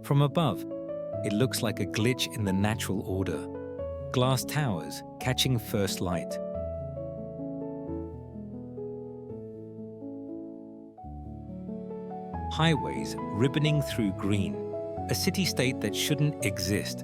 From above, it looks like a glitch in the natural order. Glass towers catching first light. Highways ribboning through green, a city-state that shouldn't exist.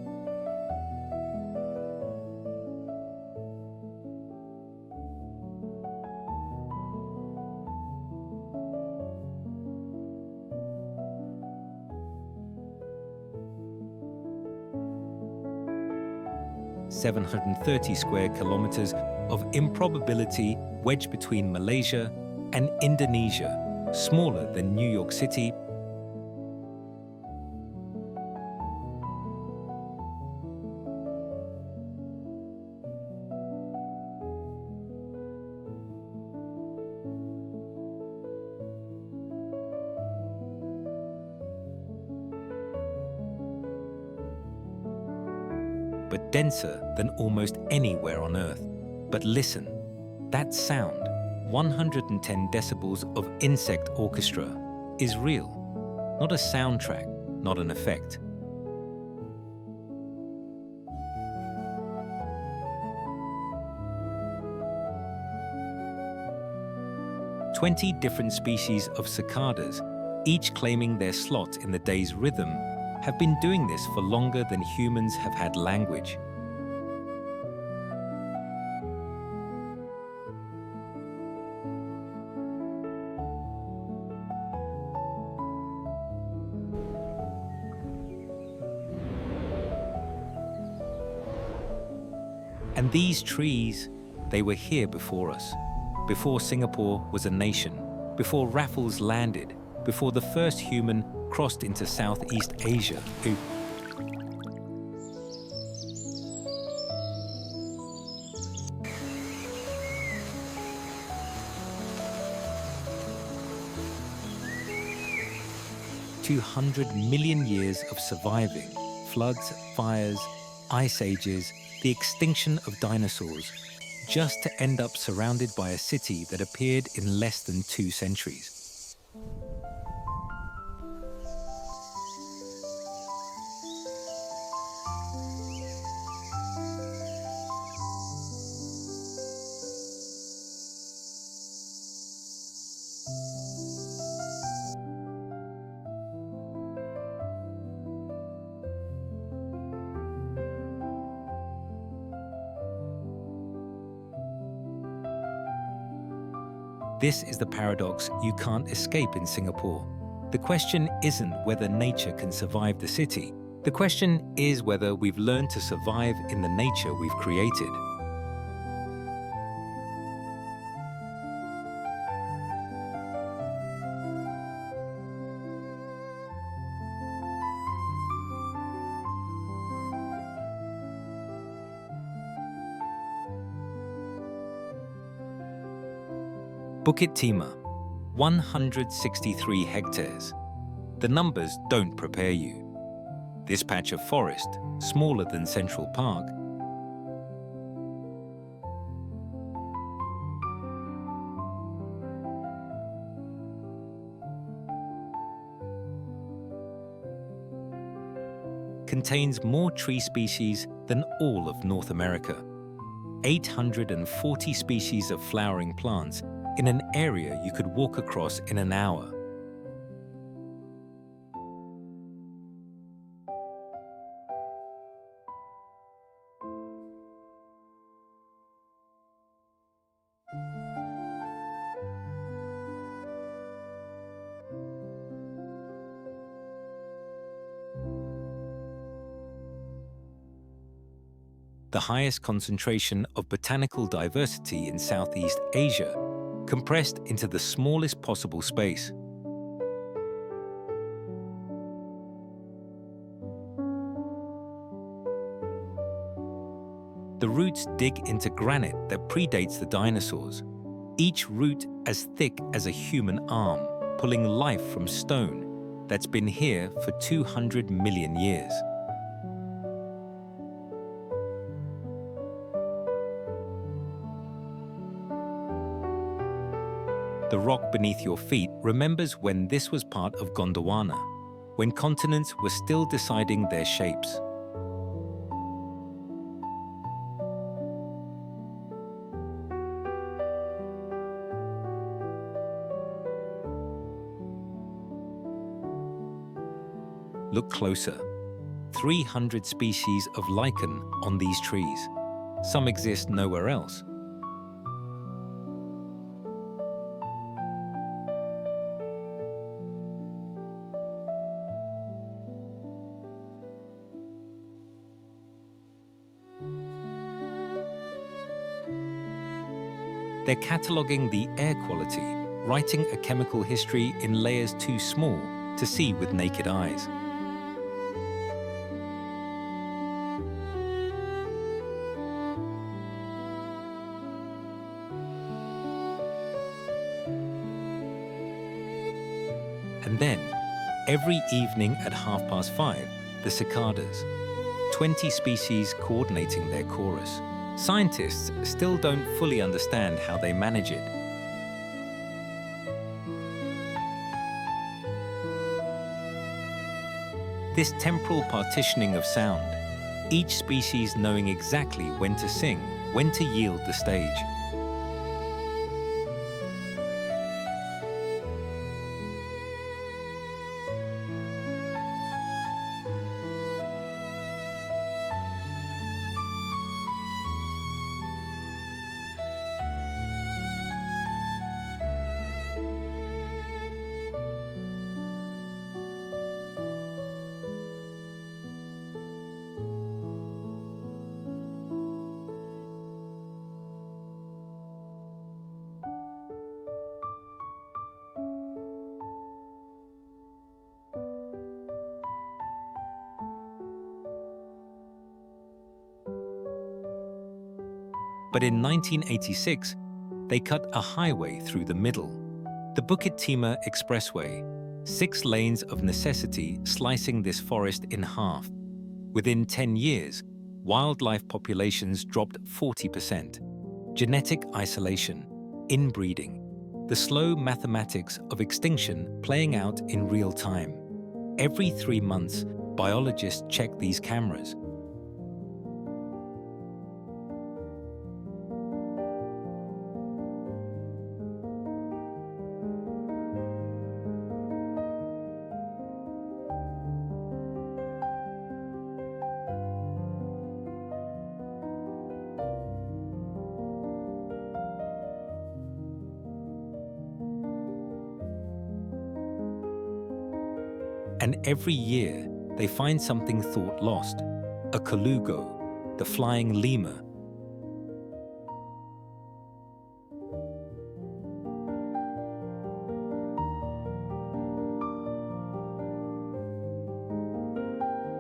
"730 square kilometers of improbability wedged between Malaysia and Indonesia, smaller than New York City." But denser than almost anywhere on Earth. But listen, that sound, 110 decibels of insect orchestra, is real. Not a soundtrack, not an effect. "20 different species of cicadas, each claiming their slot in the day's rhythm, have been doing this for longer than humans have had language." And these trees, they were here before us, before Singapore was a nation, before Raffles landed, before the first human crossed into Southeast Asia. "200 million years of surviving, floods, fires, ice ages, the extinction of dinosaurs, just to end up surrounded by a city that appeared in less than 2 centuries. This is the paradox you can't escape in Singapore. The question isn't whether nature can survive the city. The question is whether we've learned to survive in the nature we've created. Bukit Timah, 163 hectares. The numbers don't prepare you. This patch of forest, smaller than Central Park, contains more tree species than all of North America. 840 species of flowering plants in an area you could walk across in an hour. The highest concentration of botanical diversity in Southeast Asia, compressed into the smallest possible space. The roots dig into granite that predates the dinosaurs, each root as thick as a human arm, pulling life from stone that's been here for 200 million years. The rock beneath your feet remembers when this was part of Gondwana, when continents were still deciding their shapes. Look closer. 300 species of lichen on these trees. Some exist nowhere else. They're cataloging the air quality, writing a chemical history in layers too small to see with naked eyes. And then, every evening at 5:30, the cicadas, 20 species coordinating their chorus. Scientists still don't fully understand how they manage it. This temporal partitioning of sound, each species knowing exactly when to sing, when to yield the stage. But in 1986, they cut a highway through the middle, the Bukit Timah Expressway, 6 lanes of necessity slicing this forest in half. Within 10 years, wildlife populations dropped 40%. Genetic isolation, inbreeding, the slow mathematics of extinction playing out in real time. Every 3 months, biologists check these cameras. And every year, they find something thought lost, a colugo, the flying lemur.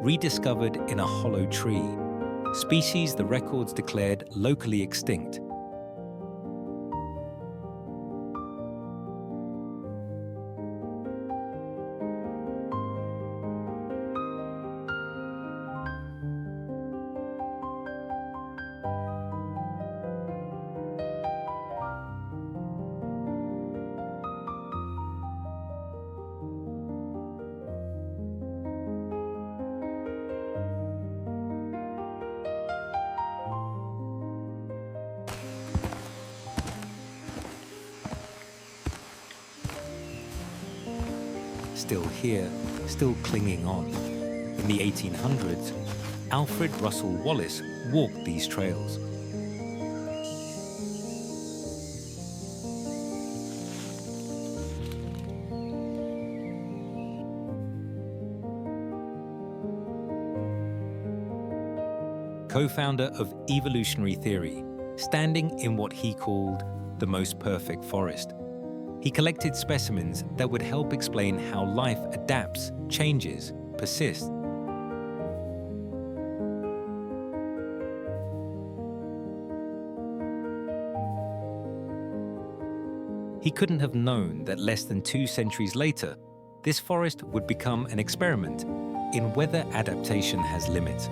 Rediscovered in a hollow tree, species the records declared locally extinct. Still here, still clinging on. In the 1800s, Alfred Russel Wallace walked these trails. Co-founder of evolutionary theory, standing in what he called the most perfect forest. He collected specimens that would help explain how life adapts, changes, persists. He couldn't have known that less than 2 centuries later, this forest would become an experiment in whether adaptation has limits.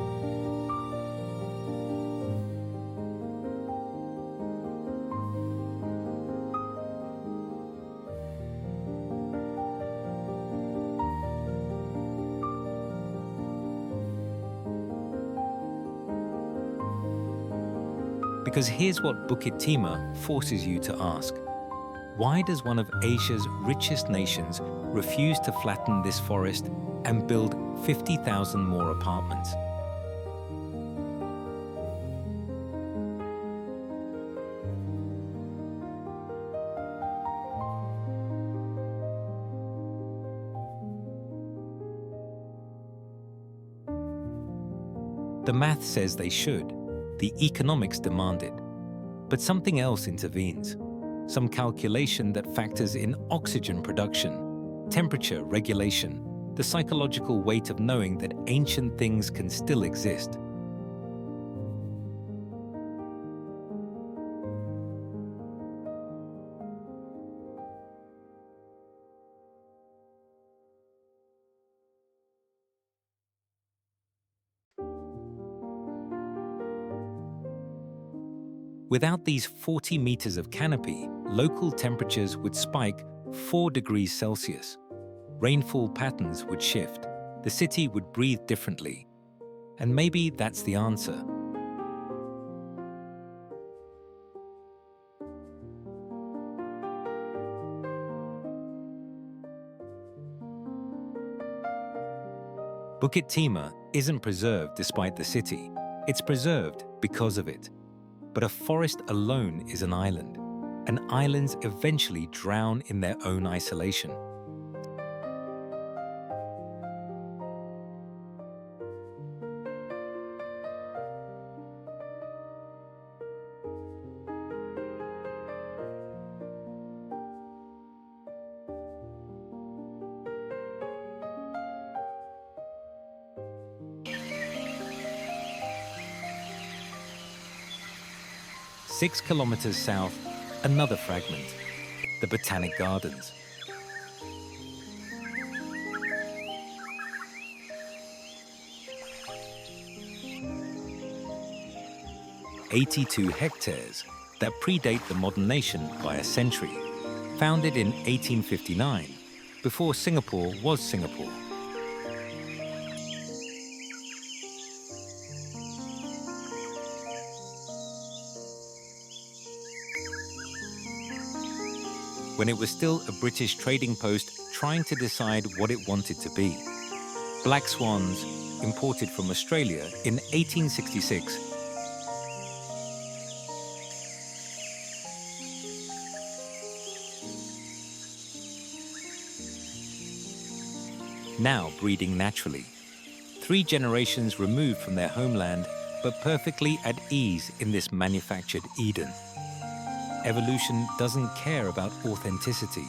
Because here's what Bukit Timah forces you to ask. Why does one of Asia's richest nations refuse to flatten this forest and build 50,000 more apartments? The math says they should, the economics demand it. But something else intervenes. Some calculation that factors in oxygen production, temperature regulation, the psychological weight of knowing that ancient things can still exist. Without these 40 meters of canopy, local temperatures would spike 4 degrees Celsius. Rainfall patterns would shift. The city would breathe differently. And maybe that's the answer. Bukit Timah isn't preserved despite the city. It's preserved because of it. But a forest alone is an island, and islands eventually drown in their own isolation. Six kilometers south, another fragment, the Botanic Gardens. "82 hectares that predate the modern nation by a century, founded in 1859, before Singapore was Singapore. When it was still a British trading post trying to decide what it wanted to be. Black swans, imported from Australia in 1866, now breeding naturally. 3 generations removed from their homeland, but perfectly at ease in this manufactured Eden. Evolution doesn't care about authenticity.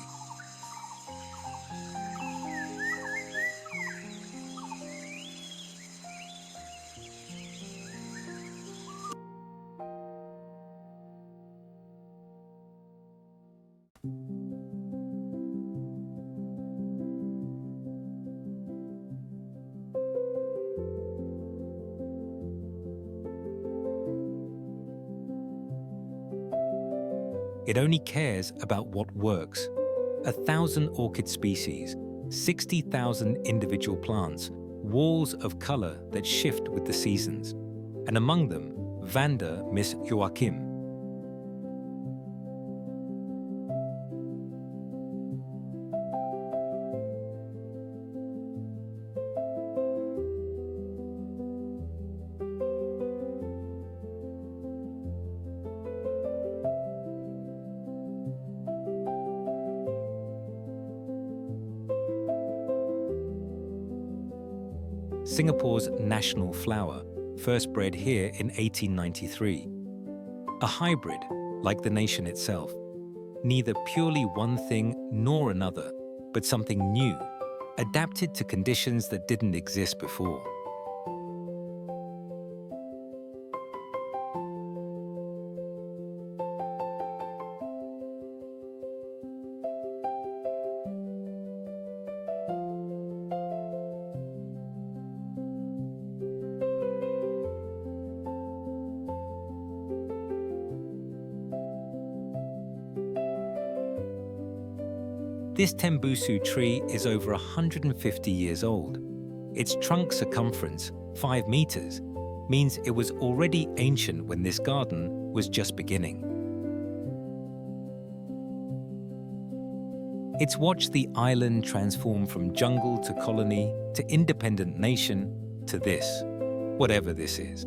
It only cares about what works. 1,000 orchid species, 60,000 individual plants, walls of color that shift with the seasons. And among them, Vanda Miss Joachim. Singapore's national flower, first bred here in 1893. A hybrid, like the nation itself. Neither purely one thing nor another, but something new, adapted to conditions that didn't exist before. This Tembusu tree is over 150 years old. Its trunk circumference, 5 meters, means it was already ancient when this garden, was just beginning. It's watched the island transform from jungle to colony to independent nation to this, whatever this is.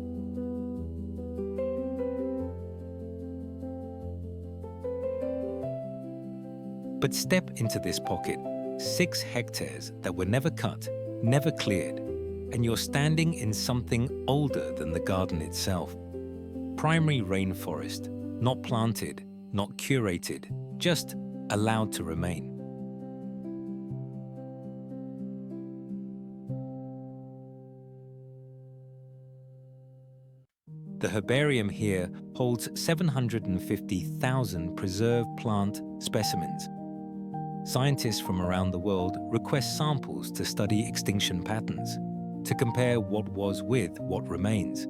But step into this pocket, 6 hectares that were never cut, never cleared, and you're standing in something older than the garden itself. Primary rainforest, not planted, not curated, just allowed to remain. The herbarium here holds 750,000 preserved plant specimens. Scientists from around the world request samples to study extinction patterns, to compare what was with what remains.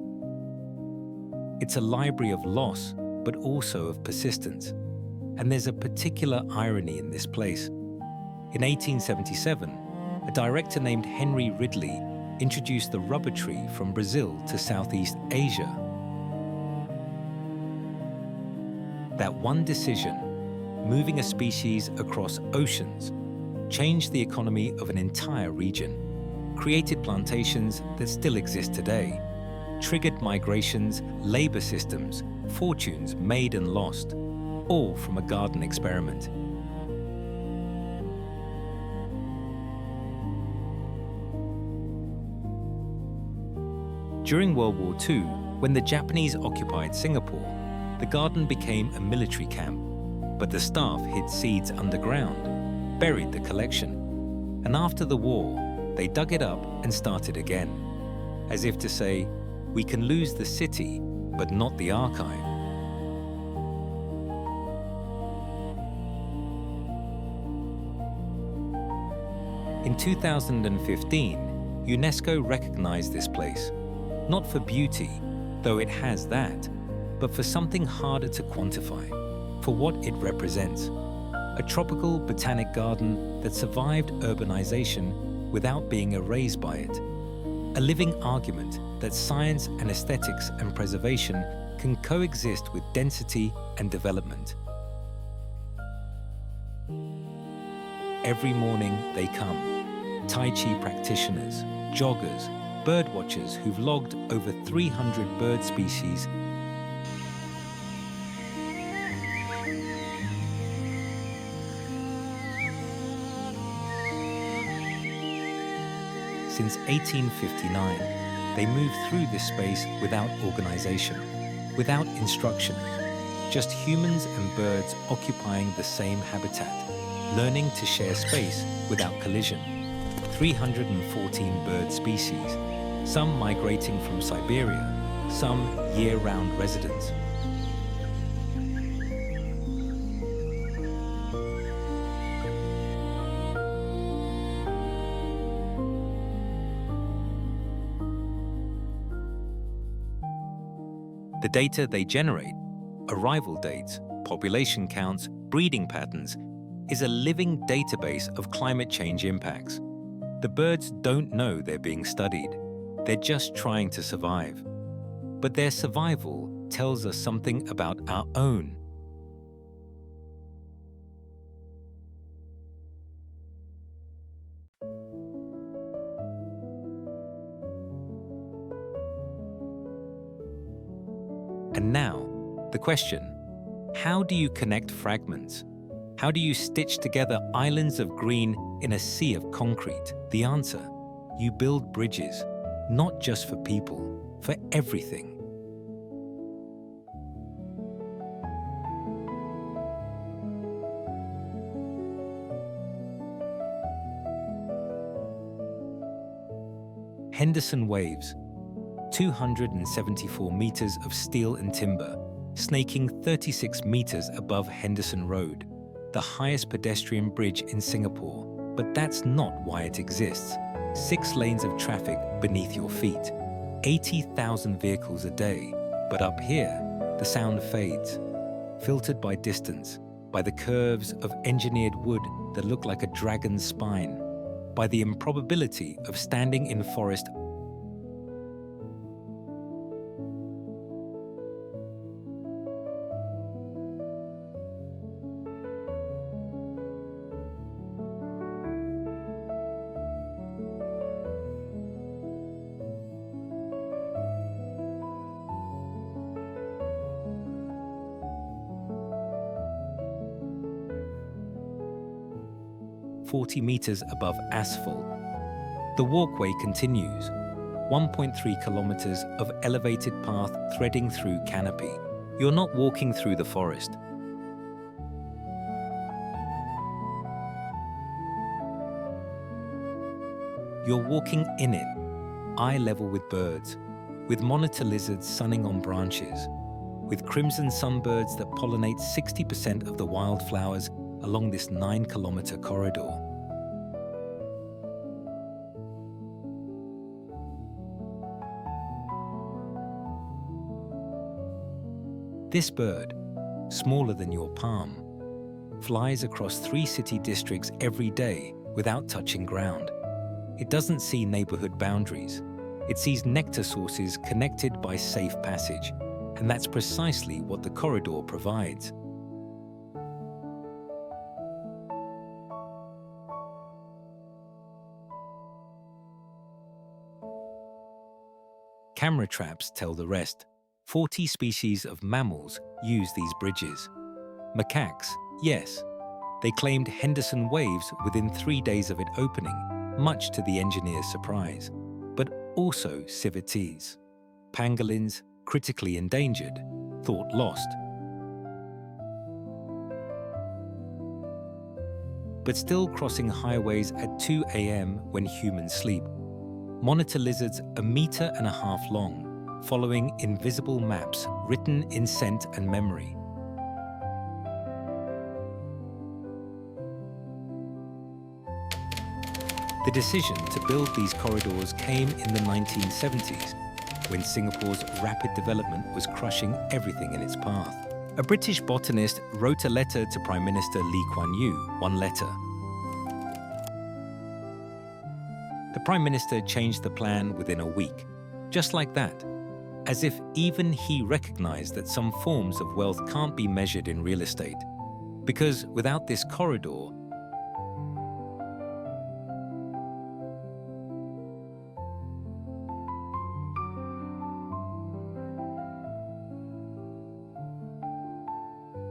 It's a library of loss, but also of persistence. And there's a particular irony in this place. In 1877, a director named Henry Ridley introduced the rubber tree from Brazil to Southeast Asia. That one decision, moving a species across oceans, changed the economy of an entire region, created plantations that still exist today, triggered migrations, labor systems, fortunes made and lost, all from a garden experiment. During World War II, when the Japanese occupied Singapore, the garden became a military camp, but the staff hid seeds underground, buried the collection, and after the war, they dug it up and started again, as if to say, we can lose the city, but not the archive. In 2015, UNESCO recognized this place, not for beauty, though it has that, but for something harder to quantify, for what it represents. A tropical botanic garden that survived urbanization without being erased by it. A living argument that science and aesthetics and preservation can coexist with density and development. Every morning they come, Tai Chi practitioners, joggers, birdwatchers who've logged over 300 bird species Since 1859, they moved through this space without organization, without instruction, just humans and birds occupying the same habitat, learning to share space without collision. 314 bird species, some migrating from Siberia, some year-round residents. The data they generate, arrival dates, population counts, breeding patterns, is a living database of climate change impacts. The birds don't know they're being studied. They're just trying to survive. But their survival tells us something about our own. And now, the question, how do you connect fragments? How do you stitch together islands of green in a sea of concrete? The answer, you build bridges, not just for people, for everything. Henderson Waves, 274 meters of steel and timber, snaking 36 meters above Henderson Road, the highest pedestrian bridge in Singapore. But that's not why it exists. 6 lanes of traffic beneath your feet, 80,000 vehicles a day. But up here, the sound fades, filtered by distance, by the curves of engineered wood that look like a dragon's spine, by the improbability of standing in forest 40 meters above asphalt. The walkway continues, 1.3 kilometers of elevated path threading through canopy. You're not walking through the forest. You're walking in it, eye level with birds, with monitor lizards sunning on branches, with crimson sunbirds that pollinate 60% of the wildflowers along this 9-kilometer corridor. This bird, smaller than your palm, flies across 3 city districts every day without touching ground. It doesn't see neighborhood boundaries. It sees nectar sources connected by safe passage, and that's precisely what the corridor provides. Camera traps tell the rest. 40 species of mammals use these bridges. Macaques, yes. They claimed Henderson waves within 3 days of it opening, much to the engineer's surprise. But also civetees, pangolins, critically endangered, thought lost. But still crossing highways at 2 a.m. when humans sleep. Monitor lizards 1.5 meters long, following invisible maps written in scent and memory. The decision to build these corridors came in the 1970s, when Singapore's rapid development was crushing everything in its path. A British botanist wrote a letter to Prime Minister Lee Kuan Yew, one letter. The Prime Minister changed the plan within a week, just like that, as if even he recognized that some forms of wealth can't be measured in real estate, because without this corridor,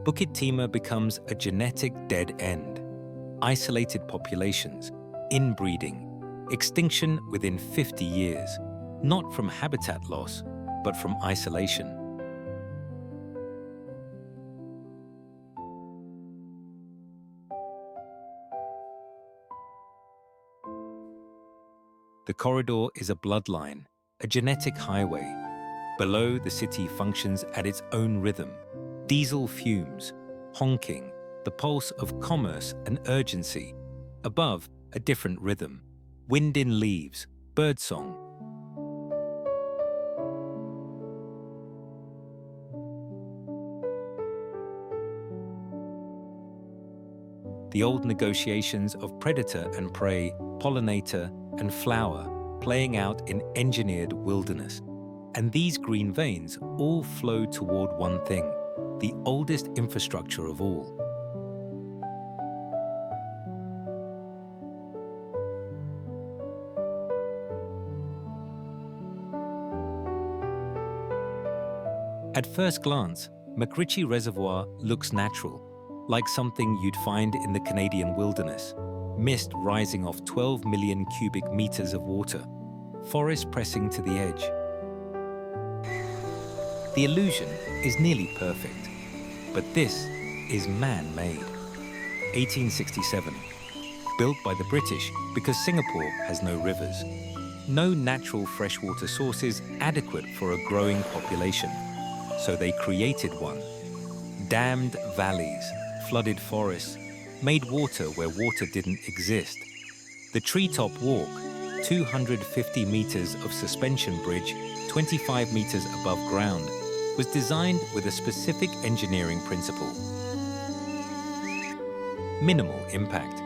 Bukit Timah becomes a genetic dead end. Isolated populations, inbreeding, extinction within 50 years, not from habitat loss, but from isolation. The corridor is a bloodline, a genetic highway. Below, the city functions at its own rhythm. Diesel fumes, honking, the pulse of commerce and urgency. Above, a different rhythm. Wind in leaves, birdsong. The old negotiations of predator and prey, pollinator and flower playing out in engineered wilderness. And these green veins all flow toward one thing, the oldest infrastructure of all. At first glance, McRitchie Reservoir looks natural, like something you'd find in the Canadian wilderness. Mist rising off 12 million cubic meters of water, forest pressing to the edge. The illusion is nearly perfect, but this is man-made. 1867, built by the British because Singapore has no rivers, no natural freshwater sources adequate for a growing population. So they created one. Dammed valleys, flooded forests, made water where water didn't exist. The treetop walk, 250 meters of suspension bridge, 25 meters above ground, was designed with a specific engineering principle. Minimal impact,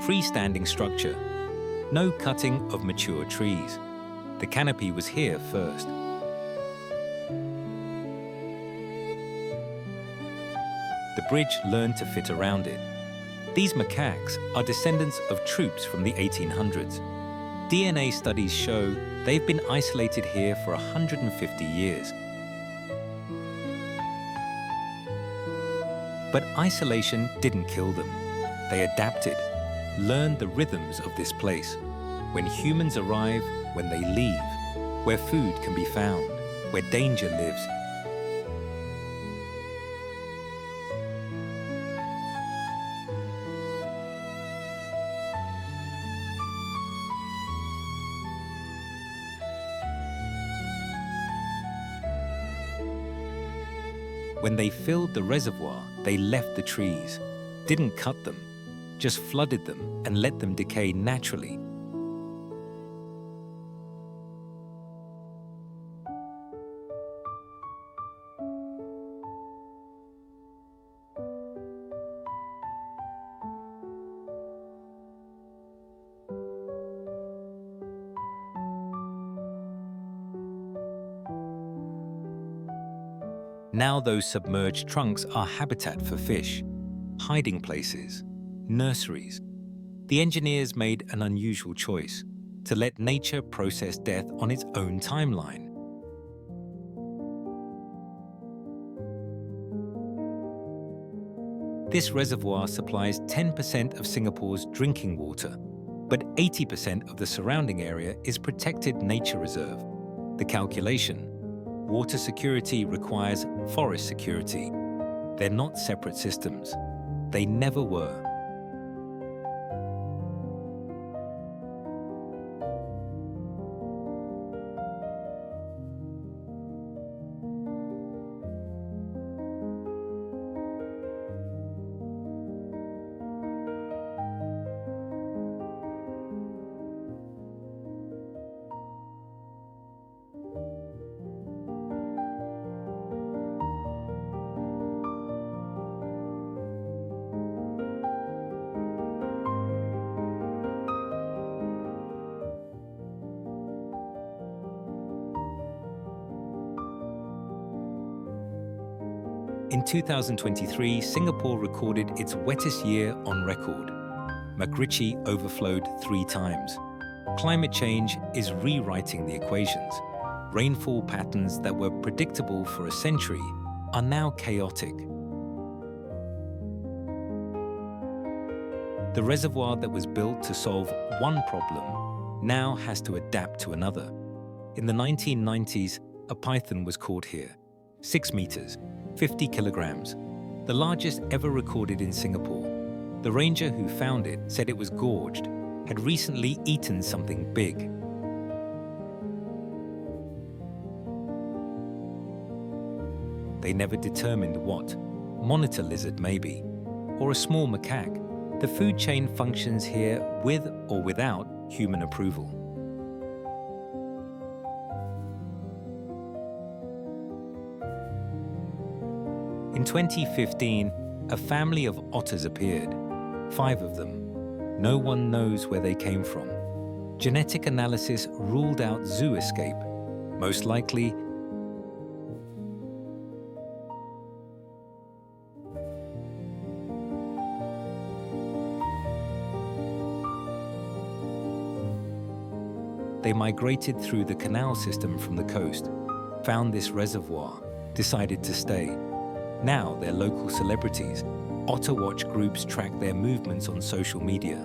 freestanding structure, no cutting of mature trees. The canopy was here first. The bridge learned to fit around it. These macaques are descendants of troops from the 1800s. DNA studies show they've been isolated here for 150 years. But isolation didn't kill them. They adapted. learned the rhythms of this place. When humans arrive, when they leave, where food can be found, where danger lives. When they filled the reservoir, they left the trees, didn't cut them, just flooded them and let them decay naturally. Now those submerged trunks are habitat for fish, hiding places, nurseries. The engineers made an unusual choice to let nature process death on its own timeline. This reservoir supplies 10% of Singapore's drinking water, but 80% of the surrounding area is protected nature reserve. The calculation: water security requires forest security. They're not separate systems. They never were. In 2023, Singapore recorded its wettest year on record. McRitchie overflowed 3 times. Climate change is rewriting the equations. Rainfall patterns that were predictable for a century are now chaotic. The reservoir that was built to solve one problem now has to adapt to another. In the 1990s, a python was caught here, 6 meters, 50 kilograms, the largest ever recorded in Singapore. The ranger who found it said it was gorged, had recently eaten something big. They never determined what. Monitor lizard maybe, or a small macaque. The food chain functions here with or without human approval. In 2015, a family of otters appeared, 5 of them. No one knows where they came from. Genetic analysis ruled out zoo escape. Most likely, they migrated through the canal system from the coast, found this reservoir, decided to stay. Now they're local celebrities. Otter watch groups track their movements on social media.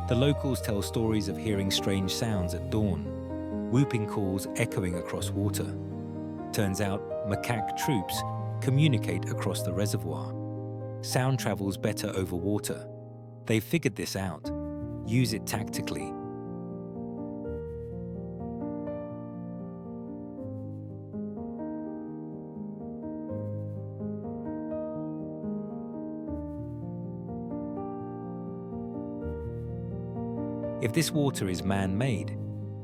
The locals tell stories of hearing strange sounds at dawn, whooping calls echoing across water. Turns out macaque troops communicate across the reservoir. Sound travels better over water. They figured this out. Use it tactically. If this water is man-made,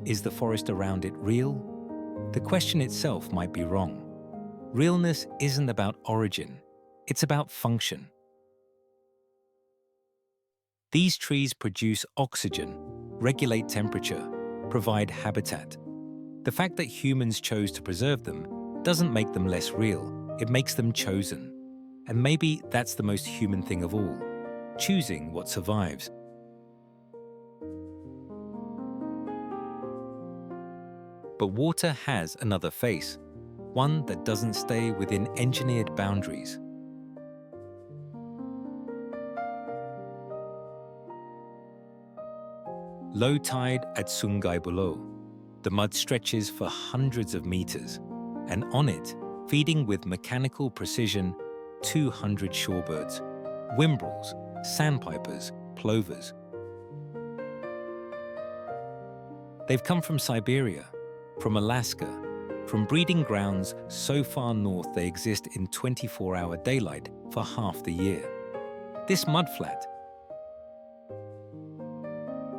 is the forest around it real? The question itself might be wrong. Realness isn't about origin. It's about function. These trees produce oxygen, regulate temperature, provide habitat. The fact that humans chose to preserve them doesn't make them less real. It makes them chosen. And maybe that's the most human thing of all, choosing what survives. But water has another face, one that doesn't stay within engineered boundaries. Low tide at Sungai Buloh. The mud stretches for hundreds of meters, and on it, feeding with mechanical precision, 200 shorebirds, whimbrels, sandpipers, plovers. They've come from Siberia, from Alaska, from breeding grounds so far north they exist in 24-hour daylight for half the year. This mudflat,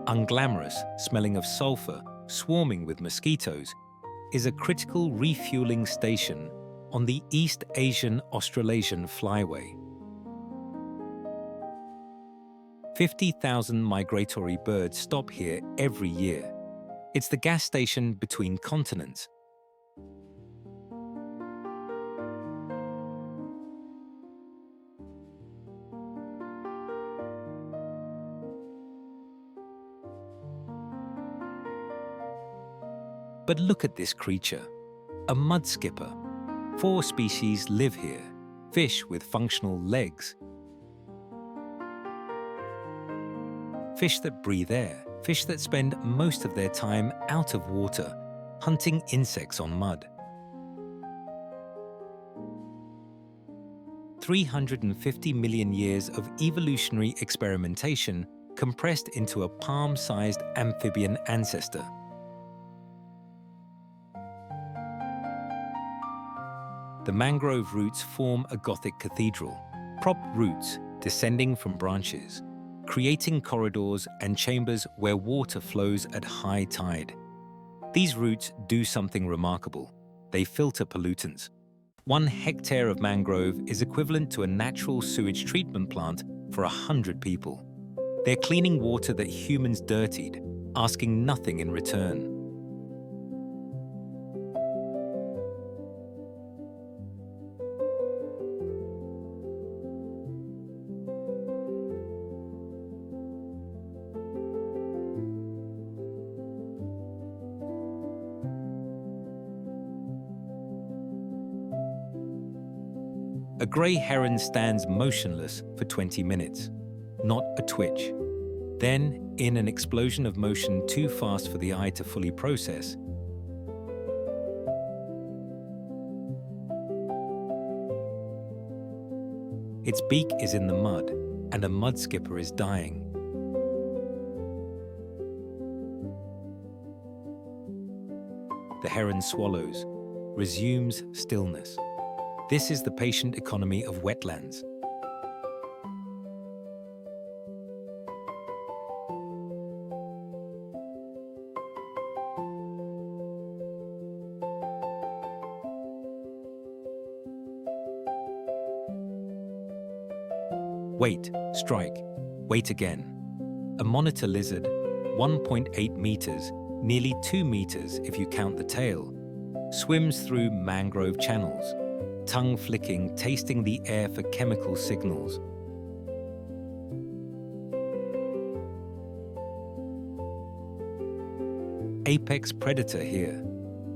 unglamorous, smelling of sulfur, swarming with mosquitoes, is a critical refueling station on the East Asian-Australasian Flyway. 50,000 migratory birds stop here every year. It's the gas station between continents. But look at this creature, a mud skipper. 4 species live here, fish with functional legs, fish that breathe air, fish that spend most of their time out of water, hunting insects on mud. 350 million years of evolutionary experimentation compressed into a palm-sized amphibian ancestor. The mangrove roots form a Gothic cathedral, prop roots descending from branches, creating corridors and chambers where water flows at high tide. These roots do something remarkable. They filter pollutants. 1 hectare of mangrove is equivalent to a natural sewage treatment plant for 100 people. They're cleaning water that humans dirtied, asking nothing in return. A grey heron stands motionless for 20 minutes, not a twitch. Then, in an explosion of motion too fast for the eye to fully process, its beak is in the mud, and a mud skipper is dying. The heron swallows, resumes stillness. This is the patient economy of wetlands. Wait, strike, wait again. A monitor lizard, 1.8 meters, nearly 2 meters if you count the tail, swims through mangrove channels, tongue flicking, tasting the air for chemical signals. Apex predator here.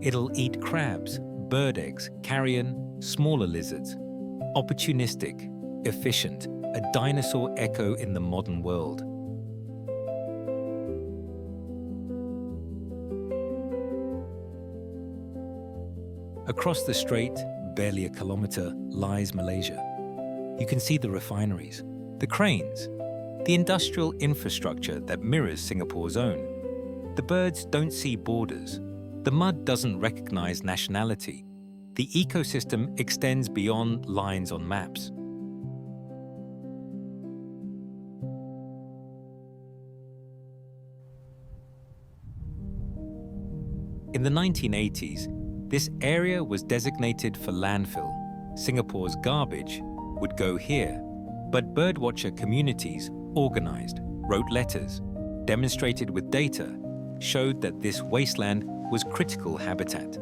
It'll eat crabs, bird eggs, carrion, smaller lizards. Opportunistic, efficient, a dinosaur echo in the modern world. Across the strait, barely a kilometer, lies Malaysia. You can see the refineries, the cranes, the industrial infrastructure that mirrors Singapore's own. The birds don't see borders. The mud doesn't recognize nationality. The ecosystem extends beyond lines on maps. In the 1980s, this area was designated for landfill. Singapore's garbage would go here, but birdwatcher communities organized, wrote letters, demonstrated with data, showed that this wasteland was critical habitat.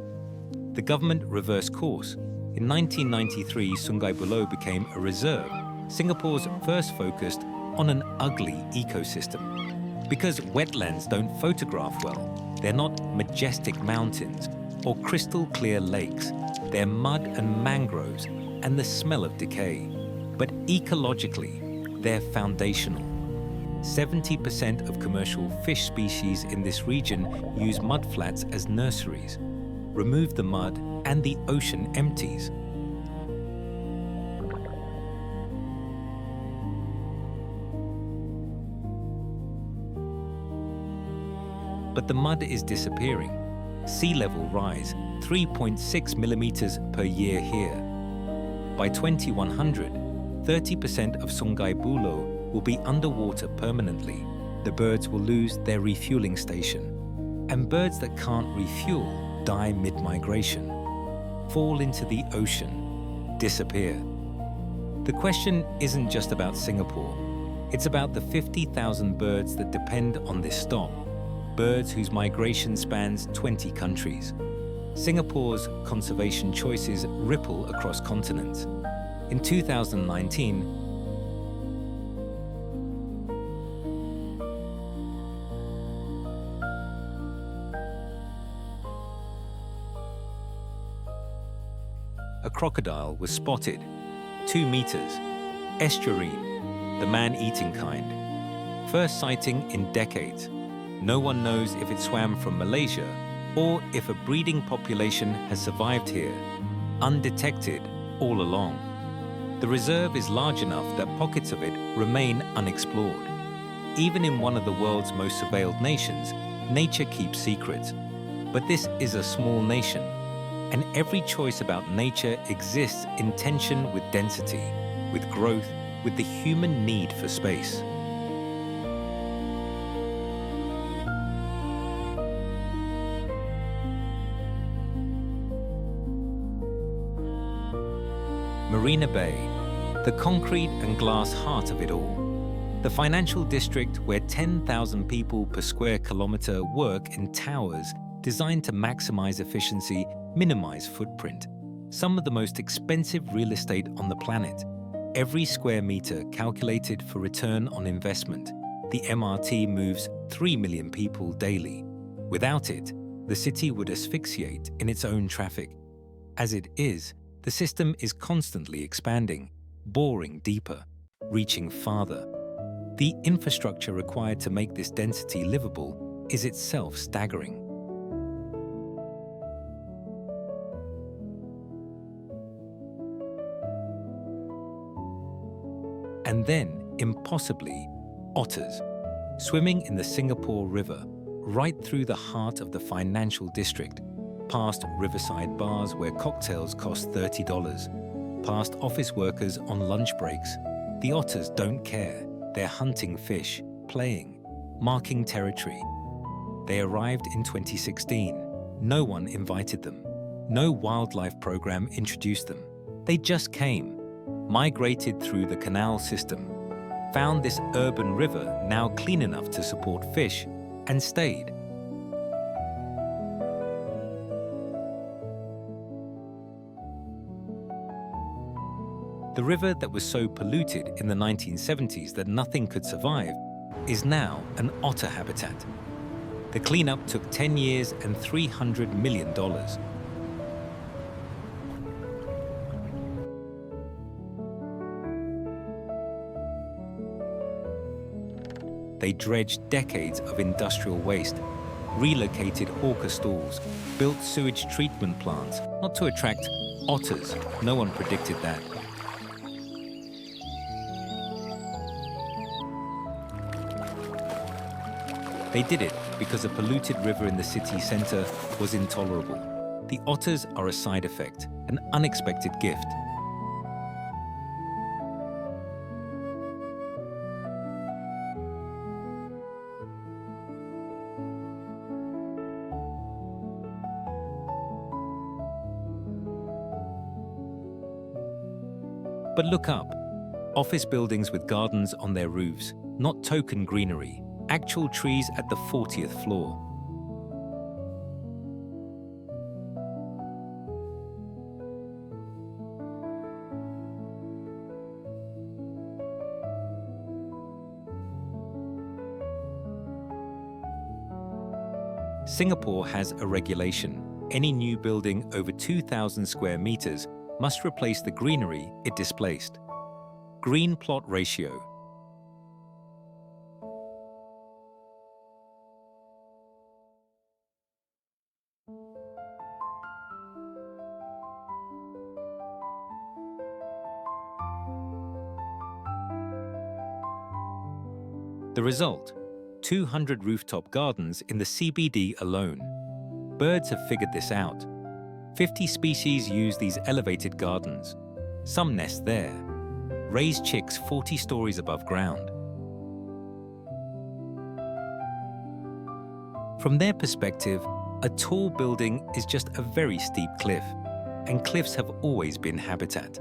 The government reversed course. In 1993, Sungai Buloh became a reserve, Singapore's first focused on an ugly ecosystem. Because wetlands don't photograph well. They're not majestic mountains or crystal clear lakes. They're mud and mangroves and the smell of decay. But ecologically, they're foundational. 70% of commercial fish species in this region use mudflats as nurseries. Remove the mud and the ocean empties. But the mud is disappearing. Sea level rise 3.6 millimeters per year here. By 2100, 30% of Songhai Bulow will be underwater permanently. The birds will lose their refueling station. And birds that can't refuel die mid-migration, fall into the ocean, disappear. The question isn't just about Singapore. It's about the 50,000 birds that depend on this stop. Birds whose migration spans 20 countries. Singapore's conservation choices ripple across continents. In 2019, a crocodile was spotted, 2 meters, estuarine, the man-eating kind. First sighting in decades. No one knows if it swam from Malaysia or if a breeding population has survived here, undetected all along. The reserve is large enough that pockets of it remain unexplored. Even in one of the world's most surveilled nations, nature keeps secrets. But this is a small nation, and every choice about nature exists in tension with density, with growth, with the human need for space. Marina Bay, the concrete and glass heart of it all. The financial district where 10,000 people per square kilometer work in towers designed to maximize efficiency, minimize footprint. Some of the most expensive real estate on the planet. Every square meter calculated for return on investment. The MRT moves 3 million people daily. Without it, the city would asphyxiate in its own traffic. As it is, the system is constantly expanding, boring deeper, reaching farther. The infrastructure required to make this density livable is itself staggering. And then, impossibly, otters, swimming in the Singapore River, right through the heart of the financial district, past riverside bars where cocktails cost $30, past office workers on lunch breaks. The otters don't care. They're hunting fish, playing, marking territory. They arrived in 2016. No one invited them. No wildlife program introduced them. They just came, migrated through the canal system, found this urban river now clean enough to support fish, and stayed. The river that was so polluted in the 1970s that nothing could survive is now an otter habitat. The cleanup took 10 years and $300 million. They dredged decades of industrial waste, relocated hawker stalls, built sewage treatment plants, not to attract otters. No one predicted that. They did it because a polluted river in the city center was intolerable. The otters are a side effect, an unexpected gift. But look up. Office buildings with gardens on their roofs, not token greenery. Actual trees at the 40th floor. Singapore has a regulation. Any new building over 2,000 square meters must replace the greenery it displaced. Green plot ratio. The result: 200 rooftop gardens in the CBD alone. Birds have figured this out. 50 species use these elevated gardens. Some nest there. Raise chicks 40 stories above ground. From their perspective, a tall building is just a very steep cliff, and cliffs have always been habitat.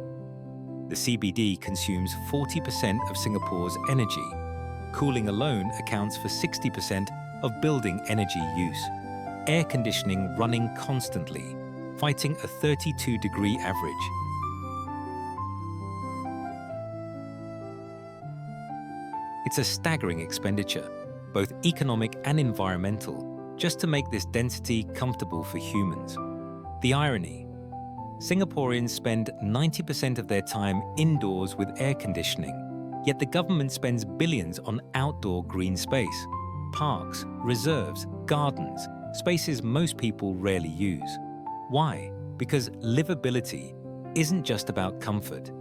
The CBD consumes 40% of Singapore's energy. Cooling alone accounts for 60% of building energy use. Air conditioning running constantly, fighting a 32-degree average. It's a staggering expenditure, both economic and environmental, just to make this density comfortable for humans. The irony: Singaporeans spend 90% of their time indoors with air conditioning, yet the government spends billions on outdoor green space, parks, reserves, gardens, spaces most people rarely use. Why? Because livability isn't just about comfort.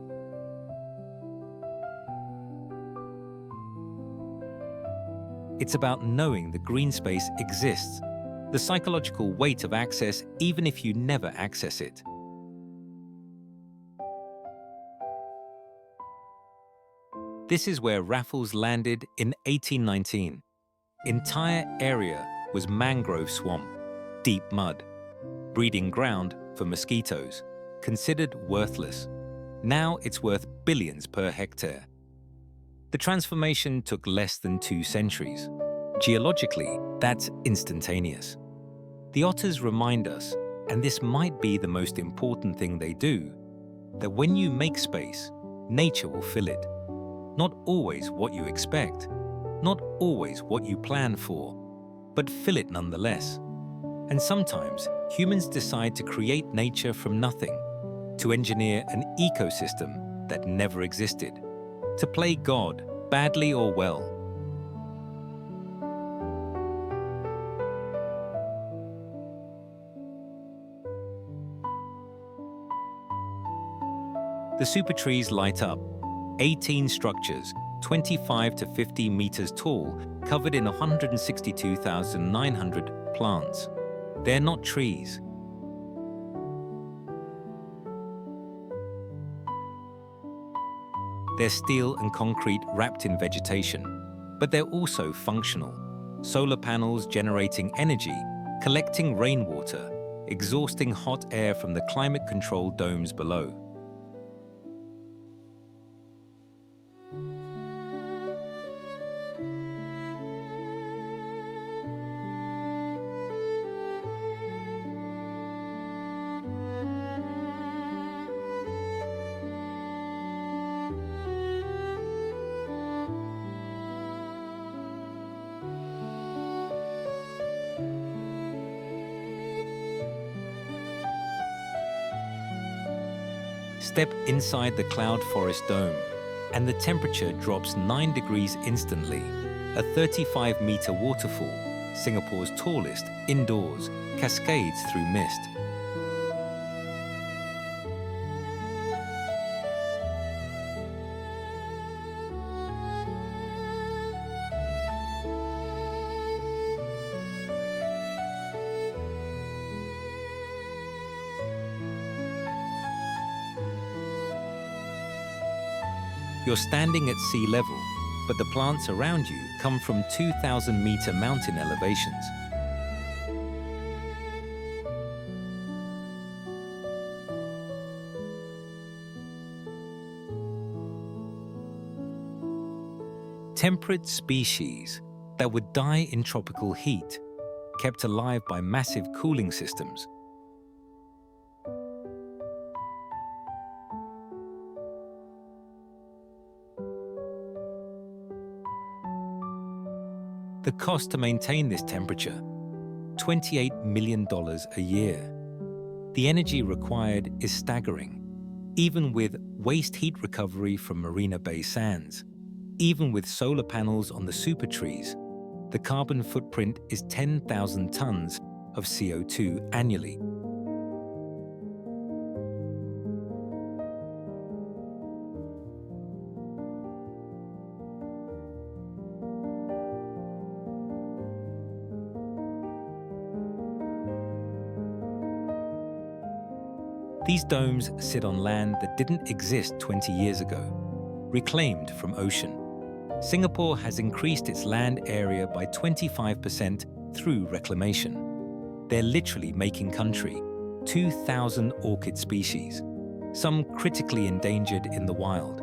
It's about knowing the green space exists, the psychological weight of access even if you never access it. This is where Raffles landed in 1819. Entire area was mangrove swamp, deep mud, breeding ground for mosquitoes, considered worthless. Now it's worth billions per hectare. The transformation took less than 2 centuries. Geologically, that's instantaneous. The otters remind us, and this might be the most important thing they do, that when you make space, nature will fill it. Not always what you expect, not always what you plan for, but fill it nonetheless. And sometimes humans decide to create nature from nothing, to engineer an ecosystem that never existed, to play God, badly or well. The super trees light up. 18 structures, 25 to 50 meters tall, covered in 162,900 plants. They're not trees. They're steel and concrete wrapped in vegetation, but they're also functional. Solar panels generating energy, collecting rainwater, exhausting hot air from the climate-controlled domes below. Step inside the cloud forest dome, and the temperature drops 9 degrees instantly. A 35-meter waterfall, Singapore's tallest, indoors, cascades through mist. You're standing at sea level, but the plants around you come from 2,000-meter mountain elevations. Temperate species that would die in tropical heat, kept alive by massive cooling systems. The cost to maintain this temperature: $28 million a year. The energy required is staggering, even with waste heat recovery from Marina Bay sands. Even with solar panels on the super trees, the carbon footprint is 10,000 tons of CO2 annually. These domes sit on land that didn't exist 20 years ago, reclaimed from ocean. Singapore has increased its land area by 25% through reclamation. They're literally making country. 2,000 orchid species, some critically endangered in the wild,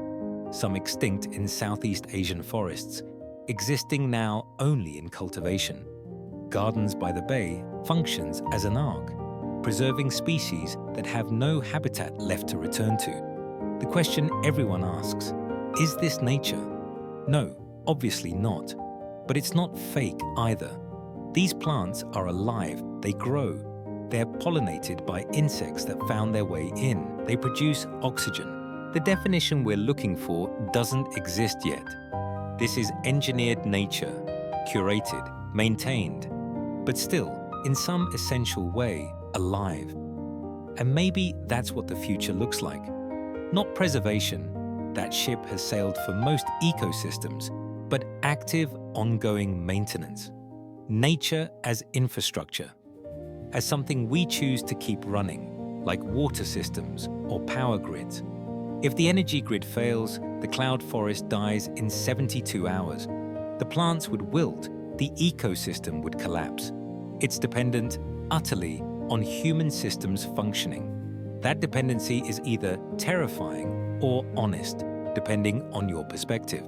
some extinct in Southeast Asian forests, existing now only in cultivation. Gardens by the Bay functions as an ark, preserving species that have no habitat left to return to. The question everyone asks, is this nature? No, obviously not. But it's not fake either. These plants are alive, they grow. They're pollinated by insects that found their way in. They produce oxygen. The definition we're looking for doesn't exist yet. This is engineered nature, curated, maintained, but still, in some essential way, alive. And maybe that's what the future looks like. Not preservation, that ship has sailed for most ecosystems, but active, ongoing maintenance. Nature as infrastructure, as something we choose to keep running, like water systems or power grids. If the energy grid fails, the cloud forest dies in 72 hours. The plants would wilt, the ecosystem would collapse. It's dependent utterly on human systems functioning. That dependency is either terrifying or honest, depending on your perspective.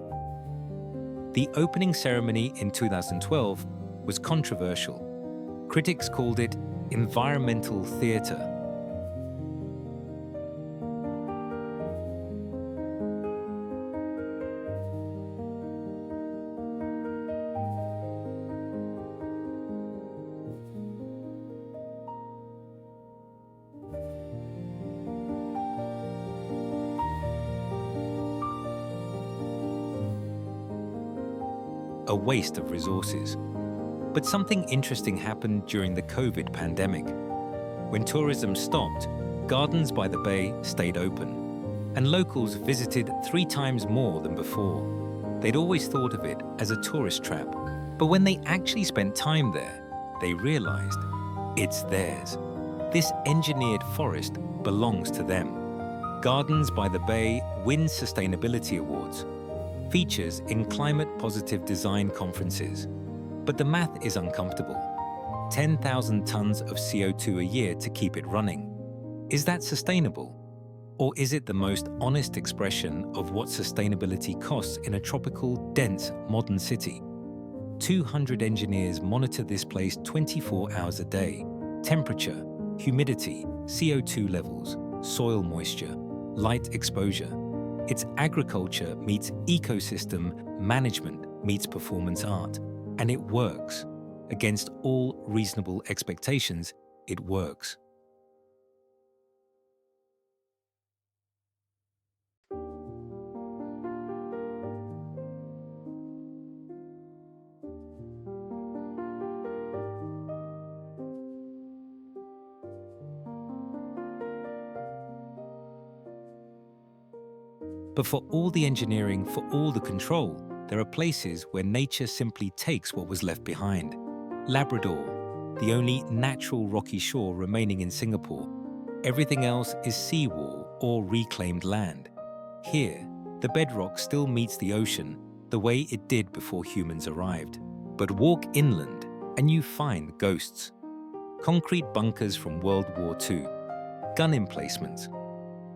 The opening ceremony in 2012 was controversial. Critics called it environmental theater. A waste of resources. But something interesting happened during the COVID pandemic. When tourism stopped, Gardens by the Bay stayed open, and locals visited 3 times more than before. They'd always thought of it as a tourist trap, but when they actually spent time there, they realized it's theirs. This engineered forest belongs to them. Gardens by the Bay wins sustainability awards, features in climate-positive design conferences. But the math is uncomfortable. 10,000 tons of CO2 a year to keep it running. Is that sustainable? Or is it the most honest expression of what sustainability costs in a tropical, dense, modern city? 200 engineers monitor this place 24 hours a day. Temperature, humidity, CO2 levels, soil moisture, light exposure. It's agriculture meets ecosystem management meets performance art. And it works. Against all reasonable expectations, it works. But for all the engineering, for all the control, there are places where nature simply takes what was left behind. Labrador, the only natural rocky shore remaining in Singapore. Everything else is seawall or reclaimed land. Here, the bedrock still meets the ocean the way it did before humans arrived. But walk inland and you find ghosts. Concrete bunkers from World War II, gun emplacements,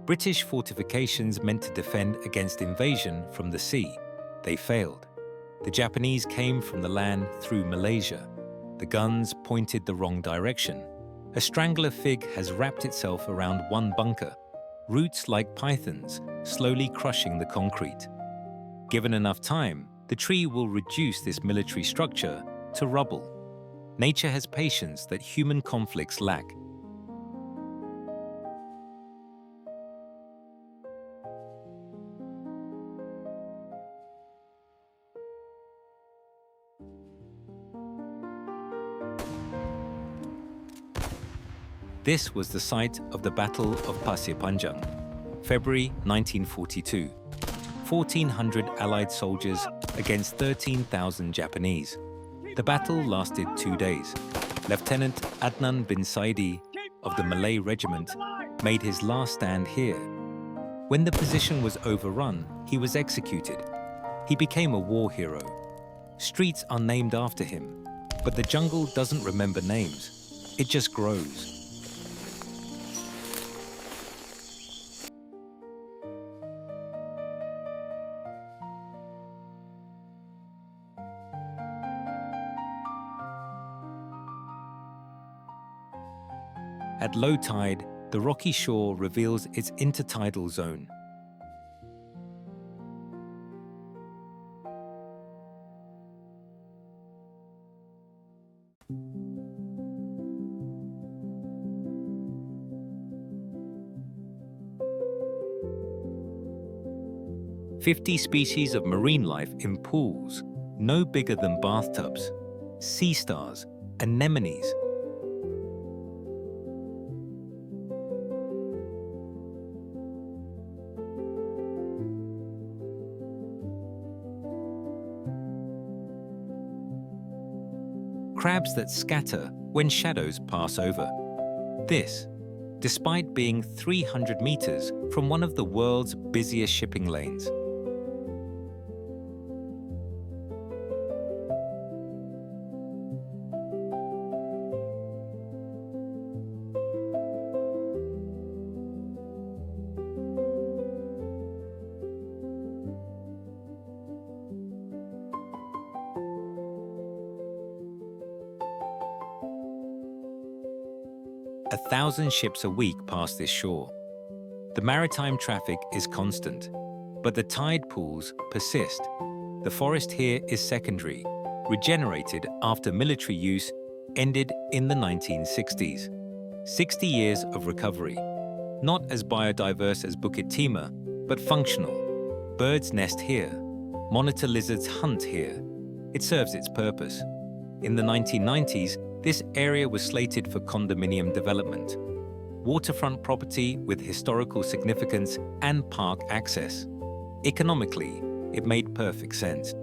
British fortifications meant to defend against invasion from the sea. They failed. The Japanese came from the land through Malaysia. The guns pointed the wrong direction. A strangler fig has wrapped itself around one bunker, roots like pythons, slowly crushing the concrete. Given enough time, the tree will reduce this military structure to rubble. Nature has patience that human conflicts lack. This was the site of the Battle of Pasir Panjang, February 1942. 1,400 Allied soldiers against 13,000 Japanese. The battle lasted 2 days. Lieutenant Adnan bin Saidi of the Malay Regiment made his last stand here. When the position was overrun, he was executed. He became a war hero. Streets are named after him, but the jungle doesn't remember names. It just grows. At low tide, the rocky shore reveals its intertidal zone. "50 species of marine life in pools, no bigger than bathtubs, sea stars, anemones." Crabs that scatter when shadows pass over. This, despite being 300 meters from one of the world's busiest shipping lanes. A 1,000 ships a week pass this shore. The maritime traffic is constant, but the tide pools persist. The forest here is secondary, regenerated after military use ended in the 1960s. 60 years of recovery. Not as biodiverse as Bukit Timah, but functional. Birds nest here. Monitor lizards hunt here. It serves its purpose. In the 1990s, this area was slated for condominium development, waterfront property with historical significance and park access. Economically, it made perfect sense.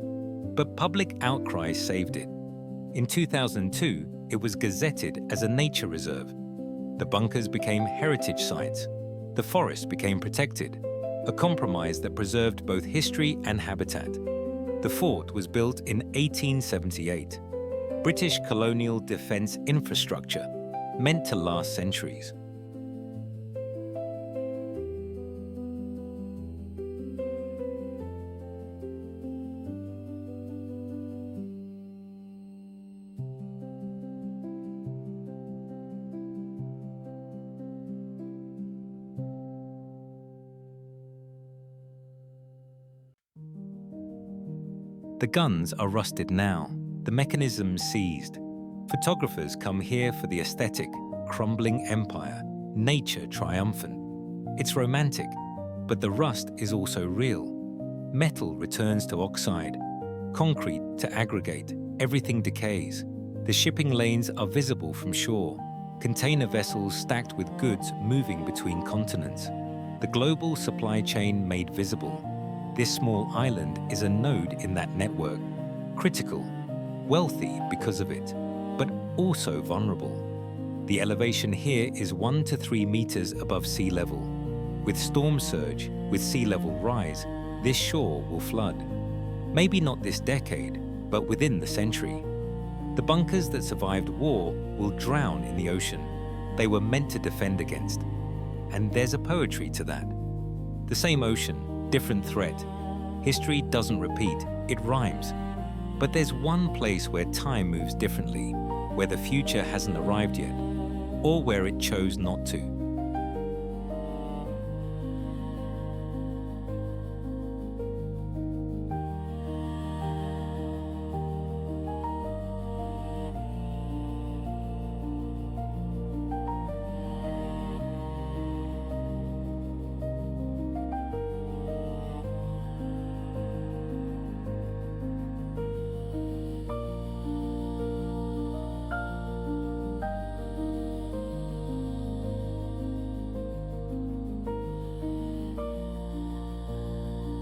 But public outcry saved it. In 2002, it was gazetted as a nature reserve. The bunkers became heritage sites. The forest became protected, a compromise that preserved both history and habitat. The fort was built in 1878. British colonial defense infrastructure, meant to last centuries. The guns are rusted now, the mechanisms seized. Photographers come here for the aesthetic, crumbling empire, nature triumphant. It's romantic, but the rust is also real. Metal returns to oxide, concrete to aggregate, everything decays. The shipping lanes are visible from shore, container vessels stacked with goods moving between continents. The global supply chain made visible. This small island is a node in that network, critical, wealthy because of it, but also vulnerable. The elevation here is 1 to 3 meters above sea level. With storm surge, with sea level rise, this shore will flood. Maybe not this decade, but within the century. The bunkers that survived war will drown in the ocean. They were meant to defend against. And there's a poetry to that. The same ocean, different threat. History doesn't repeat, it rhymes. But there's one place where time moves differently, where the future hasn't arrived yet, or where it chose not to.